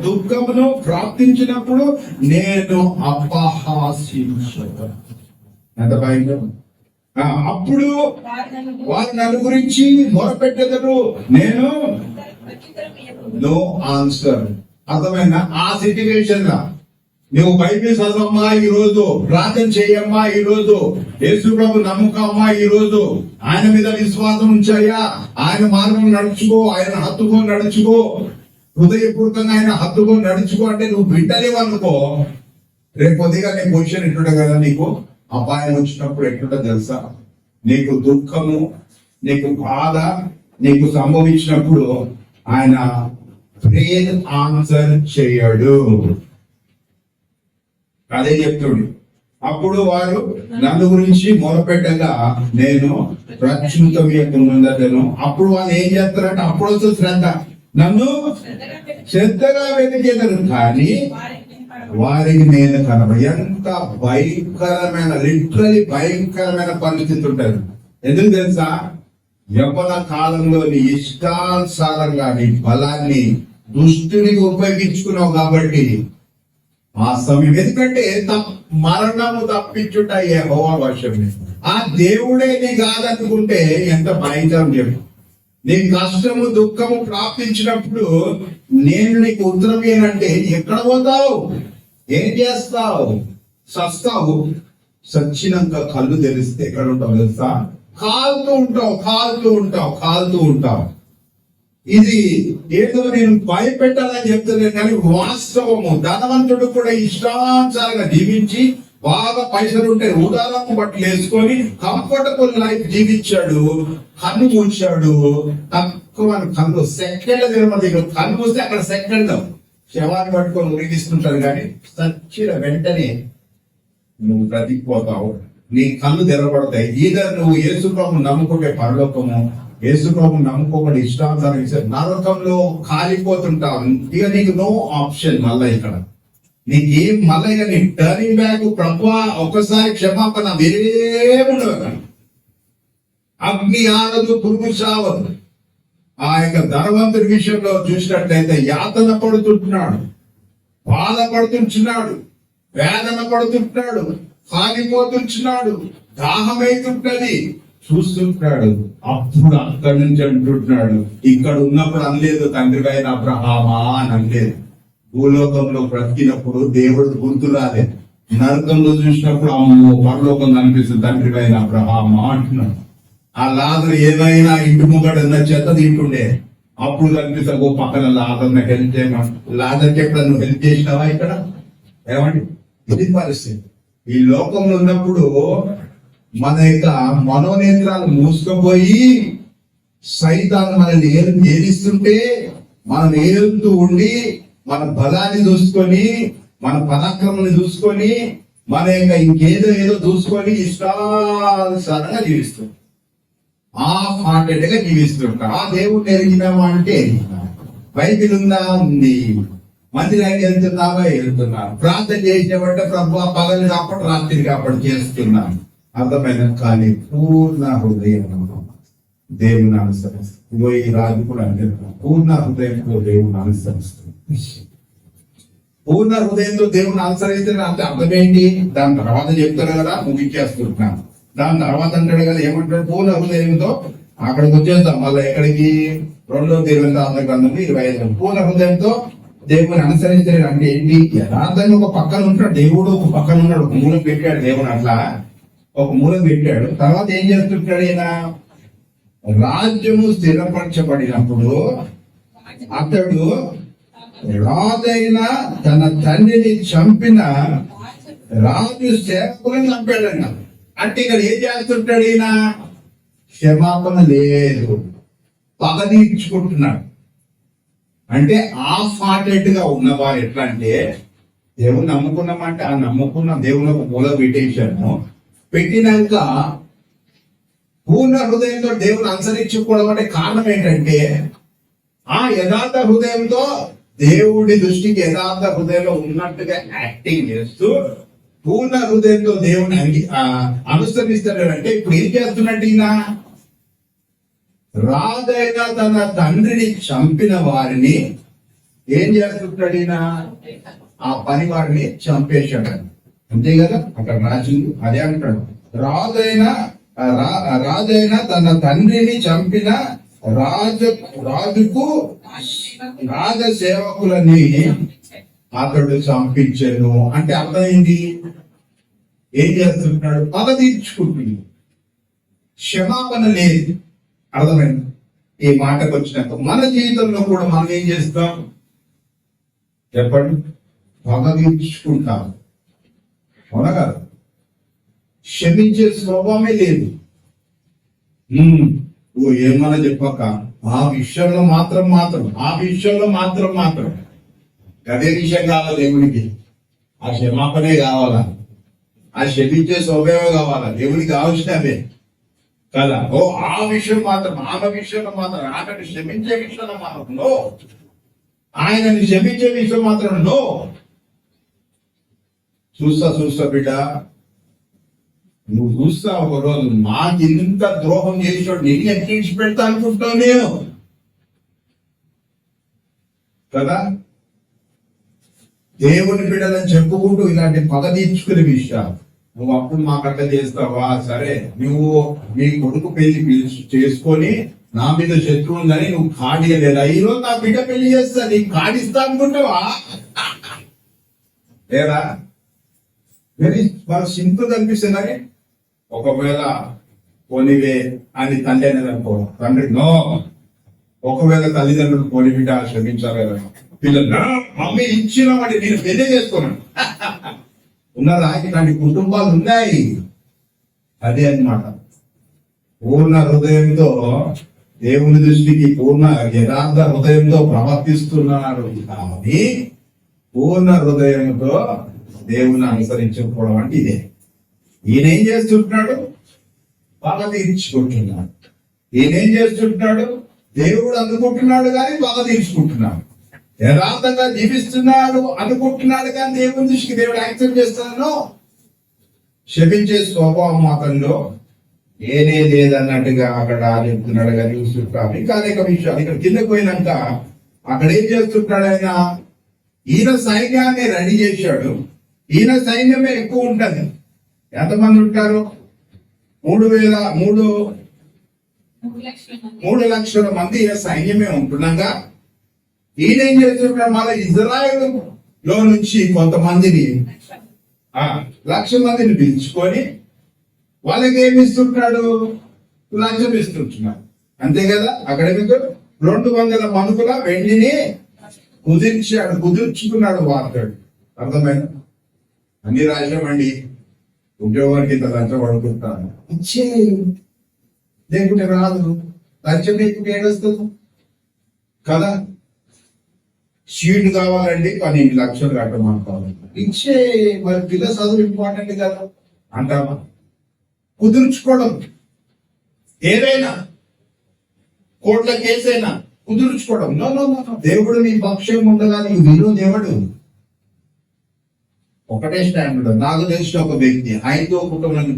[SPEAKER 1] దుఃఖమును ప్రాప్తించినప్పుడు నేను అపహాసించను. ఎంత భయం! అప్పుడు వారు నన్ను గురించి మొరపెట్టెదరు, నేను నో ఆన్సర్. అర్థమైన ఆ సిచ్యువేషన్ లా నువ్వు బైబిల్ చదవమ్మా, ఈ రోజు ప్రార్థన చేయమ్మా, ఈ రోజు యేసు ప్రభు నమ్మకమ్మా, ఈ రోజు ఆయన మీద విశ్వాసం ఉంచాయా, ఆయన మార్గం నడుచుకో, ఆయన హత్తుకొని నడుచుకో, హృదయపూర్వకంగా ఆయన హత్తుకొని నడుచుకో అంటే నువ్వు వింటలేవనుకో, రేపు కొద్దిగా నీ పొజిషన్ ఎట్లుంటా కదా, నీకు అపాయం వచ్చినప్పుడు ఎట్లుంటా తెలుసా? నీకు దుఃఖము, నీకు బాధ నీకు సంభవించినప్పుడు ఆయన ప్రేయర్ ఆన్సర్ చేయడు. అదే చెప్తుడు. అప్పుడు వారు నన్ను గురించి మొరపెట్టగా నేను ప్రత్యుత్తమను. అప్పుడు వాళ్ళు ఏం చేస్తారంటే అప్పుడు వస్తుంది శ్రద్ధ, నన్ను శ్రద్ధగా వెతికేదరు, కానీ వారికి నేను కనబ. ఎంత భయంకరమైన, లిటరలీ భయంకరమైన పరిస్థితి ఉంటుంది. ఎందుకు తెలుసా? యవ్వన కాలంలో నీ ఇష్టానుసారంగా నీ బలాన్ని దుష్టునికి ఉపయోగించుకున్నావు కాబట్టి ఆ సమయం, ఎందుకంటే మరణము తప్పించుట యెహోవా వశమే. ఆ దేవుడే నీ కాదనుకుంటే ఎంత భయంకరం చెప్పు. నీ కష్టము దుఃఖము ప్రాప్తించినప్పుడు నేను నీకు ఉత్తరం ఏనంటే ఎక్కడ పోతావు, ఏం చేస్తావు? సస్తావు. సచ్చినాక కళ్ళు తెరిస్తే ఎక్కడ ఉంటావు తెలుసా? కాలుతూ ఉంటావు. ఇది ఏదో నేను భయపెట్టాలని చెప్తున్నాను కానీ వాస్తవము. ధనవంతుడు కూడా ఇష్టానుసారంగా జీవించి బాగా పైసలు ఉంటే ఉదాహరణ బట్టలు వేసుకొని కంఫర్టబుల్ లైఫ్ జీవించాడు. కన్ను మూర్చాడు, తక్కువ కన్ను సెకండ్ తిరుమల కన్ను మూస్తే అక్కడ సెకండ్ శవాన్ని పట్టుకొని ఉరిగిస్తుంటారు. కానీ సచ్చిన వెంటనే నువ్వు బ్రతికిపోతావు, నీ కళ్ళు తెరబడతాయి. ఈధర్ నువ్వు యేసు ప్రభువును నమ్ముకుంటే పరలోకము, యేసు ప్రభువును నమ్ముకోకుండా ఇష్టానుసారం నరకంలో కాలిపోతుంటావు. ఇక నీకు నో ఆప్షన్. మళ్ళా ఇక్కడ నీకేం మళ్ళీ నీ టర్నింగ్ బ్యాక్, ప్రభువా ఒక్కసారి క్షమాపణ, వేరేముండదు. అగ్ని ఆనదు, పురుగు చావదు. ఆ యొక్క ధనవంతుడి విషయంలో చూసినట్లయితే యాతన పడుతుంటున్నాడు, బాధపడుతుంటున్నాడు, వేదన పడుతుంటున్నాడు, కాలిపోతుంటున్నాడు, దాహమైతుంటది, చూస్తుంటాడు. అప్పుడు అక్కడి నుంచి అంటుంటున్నాడు, ఇక్కడ ఉన్నప్పుడు అనలేదు తండ్రి పైన అబ్రహామా అని అనలేదు. భూలోకంలో బ్రతికినప్పుడు దేవుడు గుర్తు రాలేదు. నరకంలో చూసినప్పుడు అమ్మో పరలోకం కనిపిస్తుంది తండ్రి పైన అబ్రహామా అంటున్నాడు. ఆ లాజరు ఏమైనా ఇంటి ముగ్గడన్న చెత్త తింటుండే, అప్పుడు కనిపిస్తా పక్కన లాజర్ని హెల్ప్ చేయమా. లాజర్కి ఎప్పుడు నువ్వు హెల్ప్ చేసినావా? ఇక్కడ ఏమండి, ఇది పరిస్థితి. ఈ లోకంలో ఉన్నప్పుడు మన యొక్క మనోనేత్రాలు మూసుకుపోయి సైతాను మనల్ని ఏలిస్తుంటే మనం ఏలుతూ ఉండి మన బలాన్ని చూసుకొని, మన పరాక్రమాన్ని చూసుకొని, మన యొక్క ఏదో చూసుకొని ఇష్టానుసారంగా జీవిస్తాం, హాఫ్ హార్టెడ్ గా జీవిస్తుంటాం. ఆ దేవుడిని ఎరిగినామా అంటే బైబిల్ ఉందా? ఉంది. మందిరానికి వెళ్తున్నావా? ప్రార్థన చేసేవంటే ప్రభు పగలు కాపాడు, రాత్రి కాపాడు చేస్తున్నాను. అర్థమైన కానీ పూర్ణ హృదయం దేవుని అనుసరిస్తుంది. ఈ రాజు కూడా అంటే పూర్ణ హృదయంతో దేవుని అనుసరిస్తుంది. పూర్ణ హృదయంతో దేవుని అనుసరిస్తే అంటే అర్థం ఏంటి? దాని తర్వాత చెప్తారు కదా, ముగించేస్తున్నాను. దాని తర్వాత అంటాడు కదా, ఏమంటాడు? పూర్ణ హృదయంతో. అక్కడికి వచ్చేస్తాం మళ్ళీ ఎక్కడికి? 2 గ్రంథం 25. పూర్ణ హృదయంతో దేవుని అనుసరించాడు అంటే ఏంటి? యథార్థంగా ఒక పక్కన ఉంటాడు దేవుడు, ఒక పక్కన ఉన్నాడు, ఒక మూలం పెట్టాడు దేవుని. అట్లా ఒక మూలం పెట్టాడు. తర్వాత ఏం చేస్తుంటాడు ఈయన? రాజ్యము స్థిరపరచబడినప్పుడు అతడు రాజైన తన తండ్రిని చంపిన రాజు సేవకులను చంపాడన్న. అంటే ఇక్కడ ఏం చేస్తుంటాడు ఈయన? క్షమాపణ లేదు, పగ తీర్చుకుంటున్నాడు. అంటే హాఫ్ హార్టెడ్ గా ఉన్నవారు ఎట్లా అంటే, దేవుని నమ్ముకున్నామంటే ఆ నమ్ముకున్న దేవుని ఒక మూల పెట్టేశాను. పెట్టినాక పూర్ణ హృదయంతో దేవుని అనుసరించుకోవడం అంటే కారణం ఏంటంటే ఆ యథార్థ హృదయంతో దేవుడి దృష్టికి యథార్థ హృదయంలో ఉన్నట్టుగా యాక్టింగ్ చేస్తూ పూర్ణ హృదయంతో దేవుని అనుసరిస్తాడు అంటే ఇప్పుడు ఏం చేస్తున్నట్టు ఈయన రాజైన తన తండ్రిని చంపిన వారిని ఏం చేస్తుంటాడు ఈయన ఆ పని వారిని చంపేశాడు అంతే కదా అక్కడ రాజు అదే అంటాడు రాజైన తన తండ్రిని చంపిన రాజుకు రాజ సేవకులని అతడు చంపించాను అంటే అర్థమైంది ఏం చేస్తున్నాడు పగ తీర్చుకుంటుంది క్షమాపణ లేదు అర్థమైంది ఈ మాటకు వచ్చినాక మన జీవితంలో కూడా మనం ఏం చేస్తాం చెప్పండి పగ తీర్చుకుంటాం అవునా కదా క్షమించే స్వభావమే లేదు ఏమన్నా చెప్పక ఆ విషయంలో మాత్రం అదే విషయం కావాలి దేవునికి ఆ క్షమాపణే కావాలా ఆ క్షమించే స్వభావం కావాలా దేవునికి అవసరమే కదా ఓ ఆ విషయం మాత్రం ఆమె విషయంలో మాత్రం ఆమెను క్షమించే విషయంలో మాత్రం నో ఆయనని క్షమించే విషయం మాత్రం నో చూస్తా బిడ్డ నువ్వు చూస్తా ఒక రోజు నాకు ఇంత ద్రోహం చేసాడు నేను ఎక్కించి పెడతా అనుకుంటున్నావు నేను కదా దేవుని బిడ్డలని చెప్పుకుంటూ ఇలాంటి పగ తీర్చుకునే విషయాలు నువ్వు అప్పుడు మాకట్లా చేస్తావా సరే నువ్వు నీ కొడుకు పెళ్లి చేసుకొని నా మీద శత్రువు ఉందని నువ్వు కాడియలేదా ఈరోజు నా బిడ్డ పెళ్లి చేస్తా నీకు కాడిస్తా అనుకుంటావా లేదా వెరీ బాగా సింపుల్ అనిపిస్తుందని ఒకవేళ పోనివే అని తండ్రి అనేది అనుకో తండ్రి నో ఒకవేళ తల్లిదండ్రులు పోని బిడ్డ క్షమించాలి పిల్లలు మమ్మీ ఇచ్చిన వాడి నేను పెళ్లి చేసుకున్నాను ఉన్నారా ఇలాంటి కుటుంబాలు ఉన్నాయి అదే అన్నమాట పూర్ణ హృదయంతో దేవుని దృష్టికి పూర్ణ యథార్థ హృదయంతో ప్రవర్తిస్తున్నారు కానీ పూర్ణ హృదయంతో దేవుని అనుసరించకపోవడం అంటే ఇదే ఈయన ఏం చేస్తుంటున్నాడు పగ తీర్చుకుంటున్నాడు ఈయనేం చేస్తుంటున్నాడు దేవుడు అందుకుంటున్నాడు కానీ పగ తీర్చుకుంటున్నాడు యథార్థంగా జీవిస్తున్నాడు అనుకుంటున్నాడు కానీ దేవుని దృష్టికి దేవుడు యాక్సెప్ట్ చేస్తున్నాను క్షమించే స్వభావం అతనిలో ఏనే లేదన్నట్టుగా అక్కడ చెప్తున్నాడు కానీ చూస్తుంటాడు ఇంకా అనేక విషయాలు ఇక్కడ కిందకు పోయినాక అక్కడ ఏం చేస్తుంటాడు ఆయన ఈయన సైన్యాన్ని రెడీ చేశాడు ఈయన సైన్యమే ఎక్కువ ఉంటది ఎంతమంది ఉంటారు 3 లక్షల మంది ఈయన సైన్యమే ఉంటుండగా ఈయన ఏం చేస్తున్నాడు మళ్ళీ ఇజ్రాయెల్ లో నుంచి కొంతమందిని 1,00,000 మందిని పిలుచుకొని వాళ్ళకి ఏమి ఇస్తుంటాడు లంచం ఇస్తుంటున్నాడు అంతే కదా అక్కడ 200 మనుకుల వెండిని కుదుర్చుకున్నాడు వార్తాడు అర్థమైంది అన్ని రాజ్యమండి ఉద్యోగానికి ఇంత లంచం పడుకుంటాను ఇచ్చే లేకుంటే రాదు లంచం లేకుంటే ఏడొస్తుంది కదా షీట్ కావాలండి 12 లక్షలు కట్టమంటాను ఇచ్చే మరి పిల్ల చదువు ఇంపార్టెంట్ కదా అంటావా కుదుర్చుకోవడం ఏదైనా కోర్టుల కేసైనా కుదుర్చుకోవడం నో దేవుడు నీ పక్షం ఉండగా నీకు విలువ దేవుడు ఒకటే స్టాండ్ నాకు తెలిసిన ఒక వ్యక్తి ఆయనతో కుటుంబాన్ని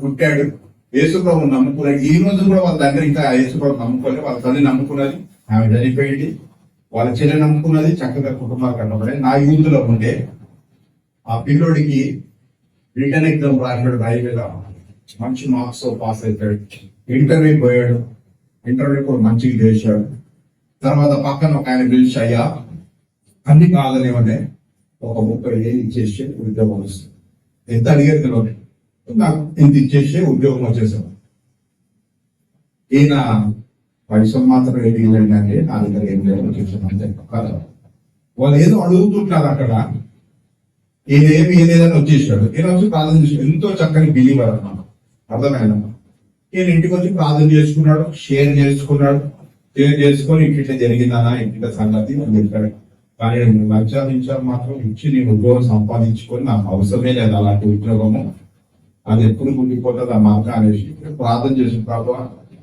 [SPEAKER 1] పుట్టాడు యేసుప్రభు నమ్ముకున్నాడు ఈ రోజు కూడా వాళ్ళ దగ్గర ఇంకా యేసుప్రభు నమ్ముకోలేదు వాళ్ళ తల్లి నమ్ముకున్నది ఆమె చనిపోయింది వాళ్ళ చెల్లి నమ్ముకున్నది చక్కగా కుటుంబాలు కనబడే నా యూత్ లో ఉండే ఆ పిల్లోడికి రిటర్న్ ఎగ్జామ్ రాశాడు రైల్వేలో మంచి మార్క్స్ పాస్ అవుతాడు ఇంటర్వ్యూ పోయాడు ఇంటర్వ్యూ కూడా మంచిగా చేశాడు తర్వాత పక్కన ఒక ఆయన పిలిచి అయ్యా అన్ని కాదనేవనే ఒక 30,000 ఇచ్చేసి ఉద్యోగం వస్తుంది ఎంత అడిగేది తెలియదు నాకు ఇంత ఇచ్చేసి ఉద్యోగం వచ్చేసాడు ఈయన పైసలు మాత్రం ఎదిగిందండి అంటే నా దగ్గర ఏం లేదు అంతే కదా వాళ్ళు ఏదో అడుగుతుంటారు అక్కడ ఈయన ఏమి ఏదేదని వచ్చేసాడు ఈయన వచ్చి ప్రార్థన చేసాడు ఎంతో చక్కని బిలీవర్ అన్నమాట అర్థమైనా ఈయన ఇంటికి వచ్చి ప్రార్థన చేసుకున్నాడు షేర్ చేసుకొని ఇట్లా జరిగిందనా ఇంటికి సంగతి అని చెప్పాడు కానీ లంచాలు మాత్రం ఇచ్చి నేను ఉద్యోగం సంపాదించుకొని నాకు అవసరమే లేదు అలాంటి ఉద్యోగము అది ఎప్పుడు గుండిపోతుంది ఆ మాట అనేసి ప్రార్థన చేసిన ప్రభావ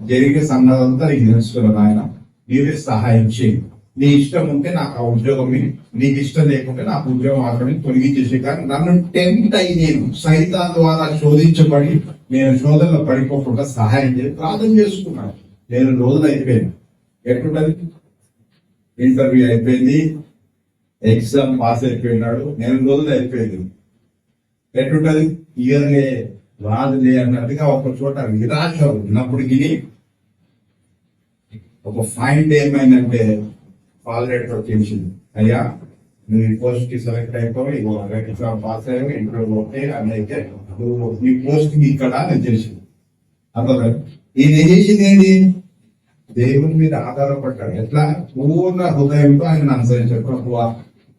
[SPEAKER 1] జరిగే సంగతంతా నీకు తెలుసుకున్నాను ఆయన, నీవే సహాయం చేయి. నీ ఇష్టం ఉంటే నాకు ఆ ఉద్యోగం నీకు ఇష్టం లేకుంటే నాకు ఉద్యోగం ఆల్రెడీ తొలగించేసి, కానీ నన్ను టెంప్ట్ అయి నేను సైతాన్ ద్వారా శోధించబడి నేను శోధనలో పడిపోకుండా సహాయం చేసి ప్రార్థన చేసుకున్నాను. 7 రోజులు అయిపోయింది. ఎట్లుంటది? ఇంటర్వ్యూ అయిపోయింది, ఎగ్జామ్ పాస్ అయిపోయినాడు, 9 రోజులు అయిపోయింది. ఎట్లుంటది? ఇయర్లే రాదులే అన్నట్టుగా ఒక చోట నిరాశ ఉన్నప్పటికీ ఒక ఫైన్ ఏమైందంటే కాల్ లెటర్ వచ్చేసింది, అయ్యా నువ్వు ఈ పోస్ట్ కి సెలెక్ట్ అయిపోయి ఎగ్జామ్ పాస్ అయ్యావు, ఇంటర్వ్యూ ఓకే అని అయితే నువ్వు నీ పోస్ట్ కి ఇక్కడ నేను తెలిసింది. అర్థం ఈయన ఏం చేసింది ఏంటి? దేవుని మీద ఆధారపడ్డాడు. ఎట్లా? పూర్ణ హృదయంతో ఆయన అనుసరించాడు. ప్రభువా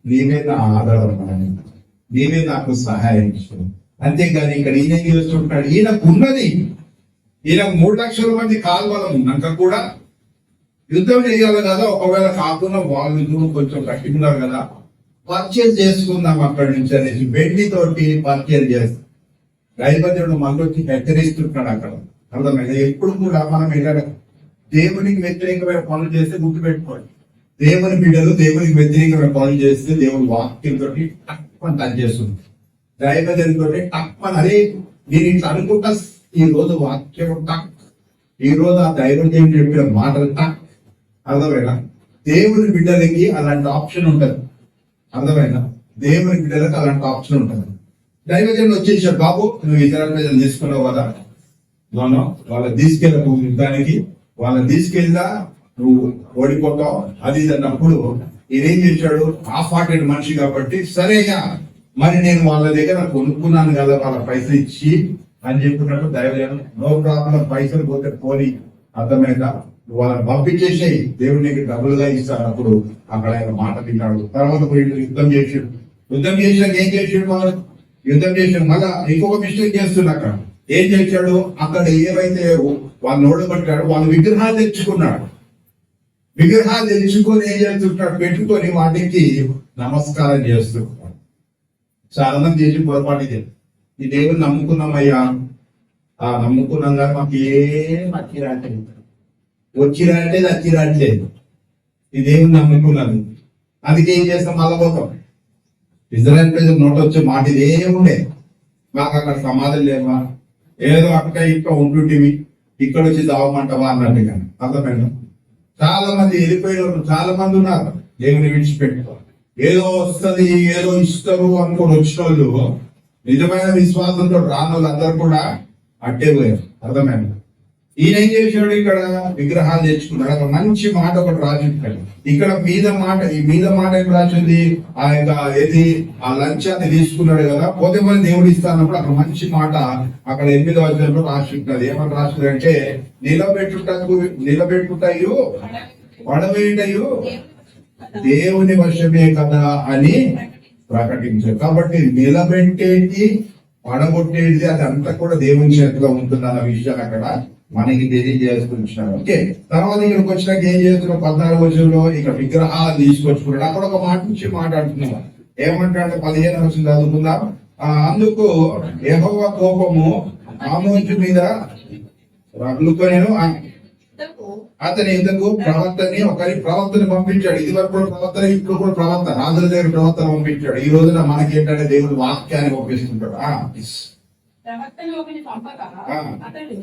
[SPEAKER 1] నీవే నా ఆధారం, నీవే నాకు సహాయం చేయాలి. అంతేగాని ఇక్కడ ఈయన ఏం చేస్తుంటాడు? ఈయనకు ఉన్నది, ఈయనకు 3 లక్షల మంది కాల్వలం ఉన్నాక కూడా యుద్ధం చేయాలి కదా. ఒకవేళ కాకుండా వాళ్ళు కొంచెం కట్టుకున్నారు కదా, పర్చేజ్ చేసుకుందాం అక్కడి నుంచి అనేసి వెండితోటి పర్చేజ్ చేస్తాం. రైతుడు మళ్ళీ వచ్చి హెచ్చరిస్తున్నాడు అక్కడ. అర్థమైంది? ఎప్పుడు కూడా మనం ఏంటంటే దేవునికి వ్యతిరేకమైన పనులు చేస్తే గుర్తుపెట్టుకోండి, దేవుని బిడ్డలు దేవునికి వ్యతిరేకమైన పనులు చేస్తే దేవుని వాక్యంతో తక్కువ టచ్ చేస్తుంది. దైవజనుతో తక్కువ అరే నేను ఇట్లా అనుకుంటా, ఈ రోజు వాక్యం టక్, ఈ రోజు ఆ దైవజనుడు చెప్పిన మాటలు టక్. అర్థమైనా? దేవుని బిడ్డలకి అలాంటి ఆప్షన్ ఉంటుంది. అర్థమైనా? దేవుని బిడ్డలకు అలాంటి ఆప్షన్ ఉంటుంది. దైవజనుడు వచ్చేసాడు, బాబు నువ్వు ఇతర ప్రజలు తీసుకున్నావు కదా, మనం వాళ్ళని తీసుకెళ్ళకు యుద్ధానికి, వాళ్ళని తీసుకెళ్ళినా నువ్వు ఓడిపోతావు అది ఇది అన్నప్పుడు ఈయనేం చేశాడు? హాఫ్ హార్టెడ్ మనిషి కాబట్టి సరేగా మరి నేను వాళ్ళ దగ్గర కొనుక్కున్నాను కదా, వాళ్ళ పైసలు ఇచ్చి అని చెప్పినట్టు దైవజనం నో ప్రాబ్లం, పైసలు పోతే పోని. అర్థమైందా? వాళ్ళని పంపించేసేయి, దేవుడు నీకు డబ్బులుగా ఇస్తాడు. అప్పుడు అక్కడ ఆయన మాట విన్నాడు. తర్వాత యుద్ధం చేసాడు. యుద్ధం చేసినాక ఏం చేసాడు? యుద్ధం చేసాడు మళ్ళా ఇంకొక మిస్టేక్ చేస్తున్నాడు. అక్కడ ఏం చేశాడు? అక్కడ ఏవైతే వాళ్ళు ఓడగొట్టాడు, వాళ్ళు విగ్రహాలు తెచ్చుకున్నాడు. విగ్రహాలు తెచ్చుకొని ఏం చేస్తుంటాడు? పెట్టుకొని వాటికి నమస్కారం చేస్తున్నాడు. చాలా మంది చేసి పొరపాటు ఇది, ఈ దేవుని నమ్ముకున్నామయ్యా, ఆ నమ్ముకున్నాం కానీ మాకు ఏం అచ్చిరాట్లేదు, వచ్చిరాట్లేదు, అచ్చిరాట్లేదు. ఈ దేవుని నమ్ముకున్నాను, అందుకే ఏం చేస్తాం? మళ్ళా పోతాం. ఇజ్రాయెల్ ప్రజలు నోట వచ్చే మాట ఇదేముండే, మాకు అక్కడ సమాధులు లేవా, ఏదో అక్కడ ఇక్కడ ఉంటుంటివి, ఇక్కడ వచ్చి దావమంటావా అన్నట్టుగా. అర్థమైనా? చాలా మంది వెళ్ళిపోయిన వాళ్ళు చాలా మంది ఉన్నారు. దేవుని విడిచిపెట్టుకో, ఏదో వస్తుంది ఏదో ఇస్తారు అనుకుని వచ్చిన వాళ్ళు, నిజమైన విశ్వాసంతో రాని వాళ్ళు అందరూ కూడా అట్టే పోయారు. అర్థమైనా? ఈయన ఏం చేశాడు? ఇక్కడ విగ్రహాలు తెచ్చుకున్నాడు. అక్కడ మంచి మాట ఒకటి రాసింది. ఇక్కడ మీద మాట, ఈ మీద మాట ఏం రాసింది? ఆ యొక్క ఏది ఆ లంచాన్ని తీసుకున్నాడు కదా, పోతే మరి దేవుడు ఇస్తానప్పుడు అక్కడ మంచి మాట అక్కడ 8వ వచనంలో రాసింది. ఏమని రాసింది అంటే, నిలబెట్టుటయు పడవేటయు దేవుని వశమే కదా అని ప్రకటించారు. కాబట్టి నిలబెట్టేది పడగొట్టేది అది అంతా కూడా దేవుని చేతిలో ఉంటుంది అన్న విషయాన్ని అక్కడ మనకి తెలియజేసుకుంటున్నాడు. ఓకే, తర్వాత ఇక్కడికి వచ్చినాక ఏం చేస్తున్నాం? 14వ వచనంలో ఇక్కడ విగ్రహాలు తీసుకొచ్చుకున్నాడు. అక్కడ ఒక మాట నుంచి మాట్లాడుతున్నాం. ఏమంటాడు? 15వ వచనం చదువుకుందాం. అందుకు యెహోవా కోపము ఆమోజు మీద రగులుకొనెను, అతని ఎందుకు ప్రవక్తని ఒకరి ప్రవక్తని పంపించాడు. ఇది వరకు కూడా ప్రవక్త, ఇప్పుడు కూడా ప్రవక్త, రాజుల దగ్గర ప్రవక్తను పంపించాడు. ఈ రోజున మనకి ఏంటంటే దేవుడు వాక్యాన్ని పంపిస్తుంటాడు.
[SPEAKER 2] ప్రవక్తను ఒకరిని పంపగా అతడు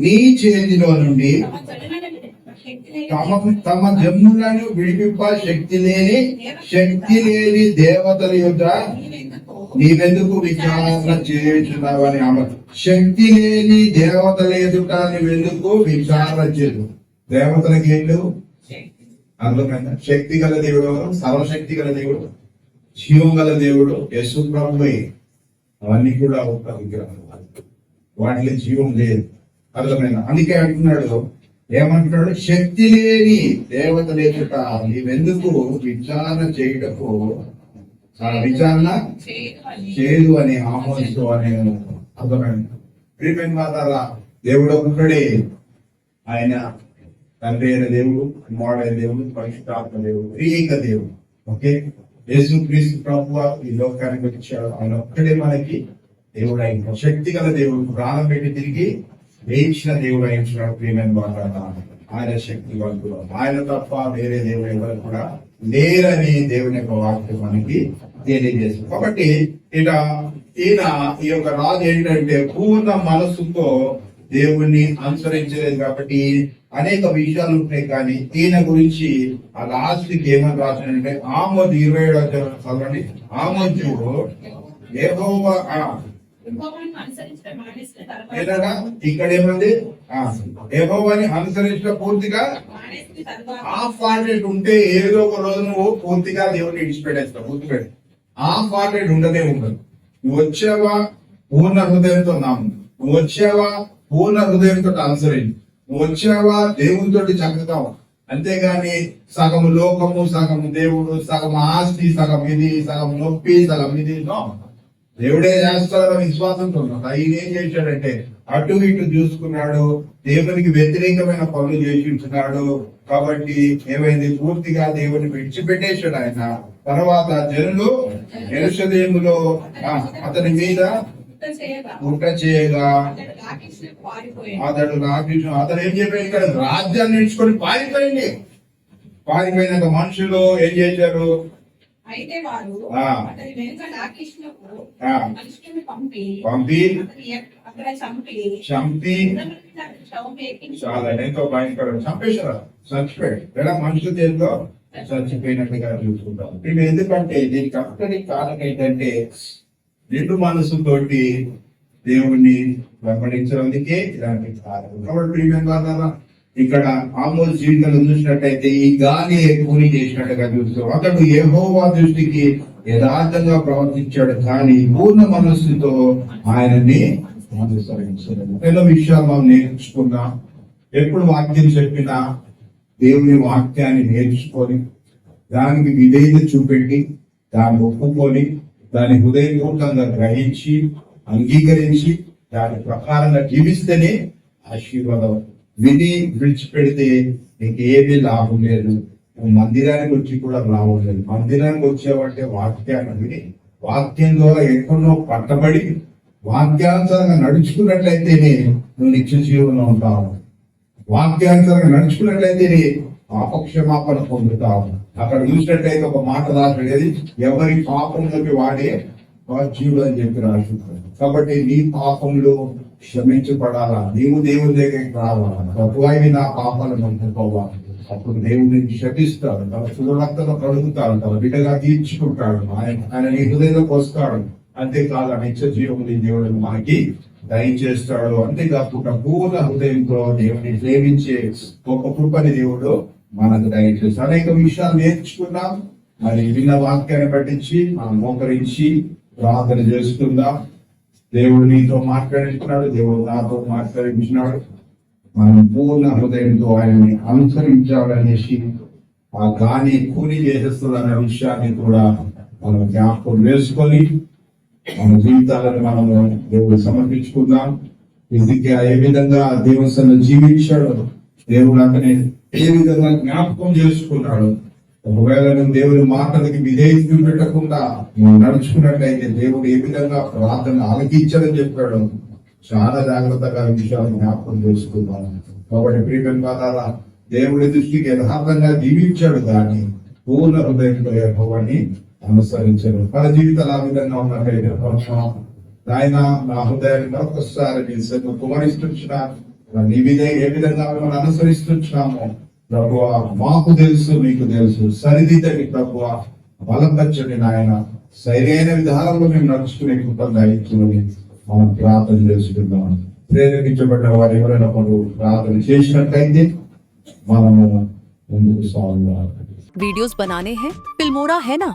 [SPEAKER 2] నీ
[SPEAKER 1] చేతిలో నుండి తమ జమ్ములను విడిపింప శక్తి లేని దేవతల యొక్క నీవెందుకు విచారణ చేస్తున్నావు అని ఆమె. శక్తి లేని దేవతల ఎదుట నీవెందుకు విచారణ చేయదు. దేవతలకి ఏం లేవు. అర్థమైందా? శక్తి గల దేవుడు, సర్వశక్తి గల దేవుడు, జీవం గల దేవుడు యేసు ప్రభువే. అవన్నీ కూడా ఒక విగ్రహం, వాటిలో జీవం లేదు. అర్థమైందా? అందుకే అంటున్నాడు, ఏమంటున్నాడు? శక్తి లేని దేవతల ఎదుట నీవెందుకు విచారణ చేయటకు విచారణ చేయదు అని ఆమోదిస్తూ అని అర్థమైంది. ప్రియమైన మాతారా, దేవుడు ఒక్కడే. ఆయన తండ్రి అయిన దేవుడు, కుమారుడైన దేవుడు, పరిశుద్ధాత్మ దేవుడు, త్రియేక దేవుడు. ఓకే, యేసు క్రీస్తు ప్రభువు ఈ లోకానికి వచ్చాడు. ఆయన ఒక్కడే మనకి దేవుడు అయిన శక్తి గల దేవుడు, ప్రాణం పెట్టి తిరిగి వేయించిన దేవుడు అయిన ప్రియమైన మాట్లాడతాను. ఆయన శక్తివంతుడు, ఆయన తప్ప వేరే దేవుడు ఎవరు కూడా లేరని దేవుని యొక్క వాక్యం మనకి తెలియజేస్తుంది. కాబట్టి ఈయన ఈ యొక్క రాజు ఏంటంటే పూర్ణ మనస్సుతో దేవుణ్ణి అనుసరించలేదు కాబట్టి అనేక విషయాలు ఉంటాయి. కానీ ఈయన గురించి ఆ లాస్ట్ కి ఏమని రాశాడంటే ఆమోద్ 27 చదవండి. ఆమోద్ యెహోవా ఏంటన్నా ఇక్కడ ఏమంది యెహోవాని అనుసరించిన పూర్తిగా హాఫ్ హార్టెడ్ ఉంటే ఏదో ఒక రోజు నువ్వు పూర్తిగా దేవుడిని విడిచిపెట్టేస్తావు. గుర్తుపెట్టి హాఫ్ హార్టెడ్ ఉండదే ఉండదు. నువ్వు వచ్చావా పూర్ణ హృదయంతో నాము, నువ్వు వచ్చావా పూర్ణ హృదయంతో అనుసరించి, నువ్వు వచ్చావా దేవునితో చక్కగా, అంతేగాని సగం లోకము సగం దేవుడు, సగం ఆస్తి సగం ఇది, సగం నొప్పి సగం ఇది. దేవుడే చేస్తాడని విశ్వాసంతో ఉన్నాడు. ఆయన ఏం చేశాడంటే అటు ఇటు చూసుకున్నాడు, దేవునికి వ్యతిరేకమైన పనులు చేసి ఉంటున్నాడు. కాబట్టి ఏమైంది, పూర్తిగా దేవుని విడిచిపెట్టేశాడు ఆయన. తర్వాత జనులు యెరూషలేములో అతని మీద కుట్ర చేయగా అతను ఏం చెప్పాడు, ఇక్కడ రాజ్యాన్ని నేర్చుకొని పారిపోయింది. పారిపోయినాక మనుషులు ఏం చేశారు,
[SPEAKER 2] అయితే వారు అతని వెనుక లాకీషునకు మనుషులను పంపి అక్కడ చంపి చాలా ఎంతో భయంకరం చంపేశారు, చచ్చిపోయాడు. లేదా మనుషుల చేతిలో చచ్చిపోయినట్టుగా చూసుకుంటాం. ఇది ఎందుకంటే దీనికి అంతటి కారణం ఏంటంటే నిండు మనసుతోటి దేవుణ్ణి వెంబడించడానికే ఇలాంటి కారణం. కాబట్టి ప్రియమైన ఇక్కడ ఆమోస్ జీవితంలో చూసినట్టయితే ఈ గాలి కూని చేసినట్టుగా చూస్తాం. అతడు యెహోవా దృష్టికి యథార్థంగా ప్రవర్తించాడు, కానీ పూర్ణ మనస్సుతో ఆయనని అనుసరించాడు. ఎన్నో విషయాలు మనం నేర్చుకున్నాం. ఎప్పుడు వాక్యం చెప్పినా దేవుని వాక్యాన్ని నేర్చుకొని దానికి విధేయత చూపెట్టి దాన్ని ఒప్పుకొని దాని హృదయపూర్వకంగా గ్రహించి అంగీకరించి దాని ప్రకారంగా జీవిస్తేనే ఆశీర్వాదం. విని విడిచిపెడితే నీకు ఏమీ లాభం లేదు. నువ్వు మందిరానికి వచ్చి కూడా లాభం లేదు. మందిరానికి వచ్చావంటే వాక్యాన్ని విని వాక్యం ద్వారా ఎక్కడో పట్టబడి వాక్యానుసారంగా నడుచుకున్నట్లయితేనే నువ్వు నిత్య జీవనంలో ఉంటావు. వాక్యానుసారంగా నడుచుకున్నట్లయితేనే పాపక్షమాపణ పొందుతావు. అక్కడ చూసినట్లయితే ఒక మాట రాసేది, ఎవరి పాపంలోకి వాడే జీవుడు అని చెప్పి రాసుకుంటాడు. కాబట్టి నీ పాపంలో క్షమించబడాలా, నీవు దేవుని దగ్గరికి రావాలా, ప్రభువైన నా పాపాలను ఒప్పుకోవాలి. అప్పుడు దేవుడిని క్షమిస్తాడు, తన సురక్తను కడుగుతాడు, తన బిడ్డగా తీర్చుకుంటాడు, ఆయన నీ హృదయంలోకి వస్తాడు. అంతేకాదు నిత్య జీవుని దేవుడు మనకి దయచేస్తాడు. అంతేకాకుండా పూర్ణ హృదయంతో దేవుని ప్రేమించే ఒక కృపని దేవుడు మనకు దయచేస్తాడు. అనేక విషయాలు నేర్చుకున్నాం. మరి విన్న వాక్యాన్ని పట్టించి మనం మోకరించి ప్రార్థన చేసుకుందాం. దేవుడు నీతో మాట్లాడించినాడు, దేవుడు నాతో మాట్లాడించినాడు. మనం పూర్ణ హృదయంతో ఆయన్ని అనుసరించాలనేసి ఆ గాని కూని చేసేస్తున్న విషయాన్ని కూడా మనం జ్ఞాపకం వేసుకొని మన జీవితాలను మనము దేవుడు సమర్పించుకుందాం. ఇందుకే ఏ విధంగా దేవుని జీవించాడు, దేవుడు అతని ఏ విధంగా జ్ఞాపకం చేసుకున్నాడు. ఒకవేళ నువ్వు దేవుని మాటలకి విధేయత పెట్టకుండా నువ్వు నడుచుకున్నట్లయితే దేవుడు ఏ విధంగా ప్రార్థన ఆలకించాలని చెప్పాడు. చాలా జాగ్రత్తగా విషయాలు జ్ఞాపకం చేసుకున్నాను. కాబట్టి ప్రియమైన దేవుడి దృష్టికి యథార్థంగా జీవించాడు, కానీ పూర్ణ హృదయంతో యెహోవాని అనుసరించాడు. మన జీవితాలు ఆ విధంగా ఉన్నట్లయితే ఆయన నా హృదయాన్ని మరొకసారి కుమరిస్తున్నా ఏ విధంగా మిమ్మల్ని అనుసరిస్తున్నామో ప్రభువా మాకు తెలుసు, మీకు తెలుసు. సరిదిద్దండి ప్రభువా, బలపరచండి నాయన. సరైన విధానంలో మేము నడుచుకునే కృపంగా ఇచ్చుకొని మనం ప్రార్థన చేసుకుందాం. ప్రేరేపించబడ్డ వారు ఎవరైనా మనం ప్రార్థన చేసినట్లయితే మనము ముందుకు సాగుదాం.
[SPEAKER 3] वीडियोस बनाने हैं, फिल्मोरा है ना,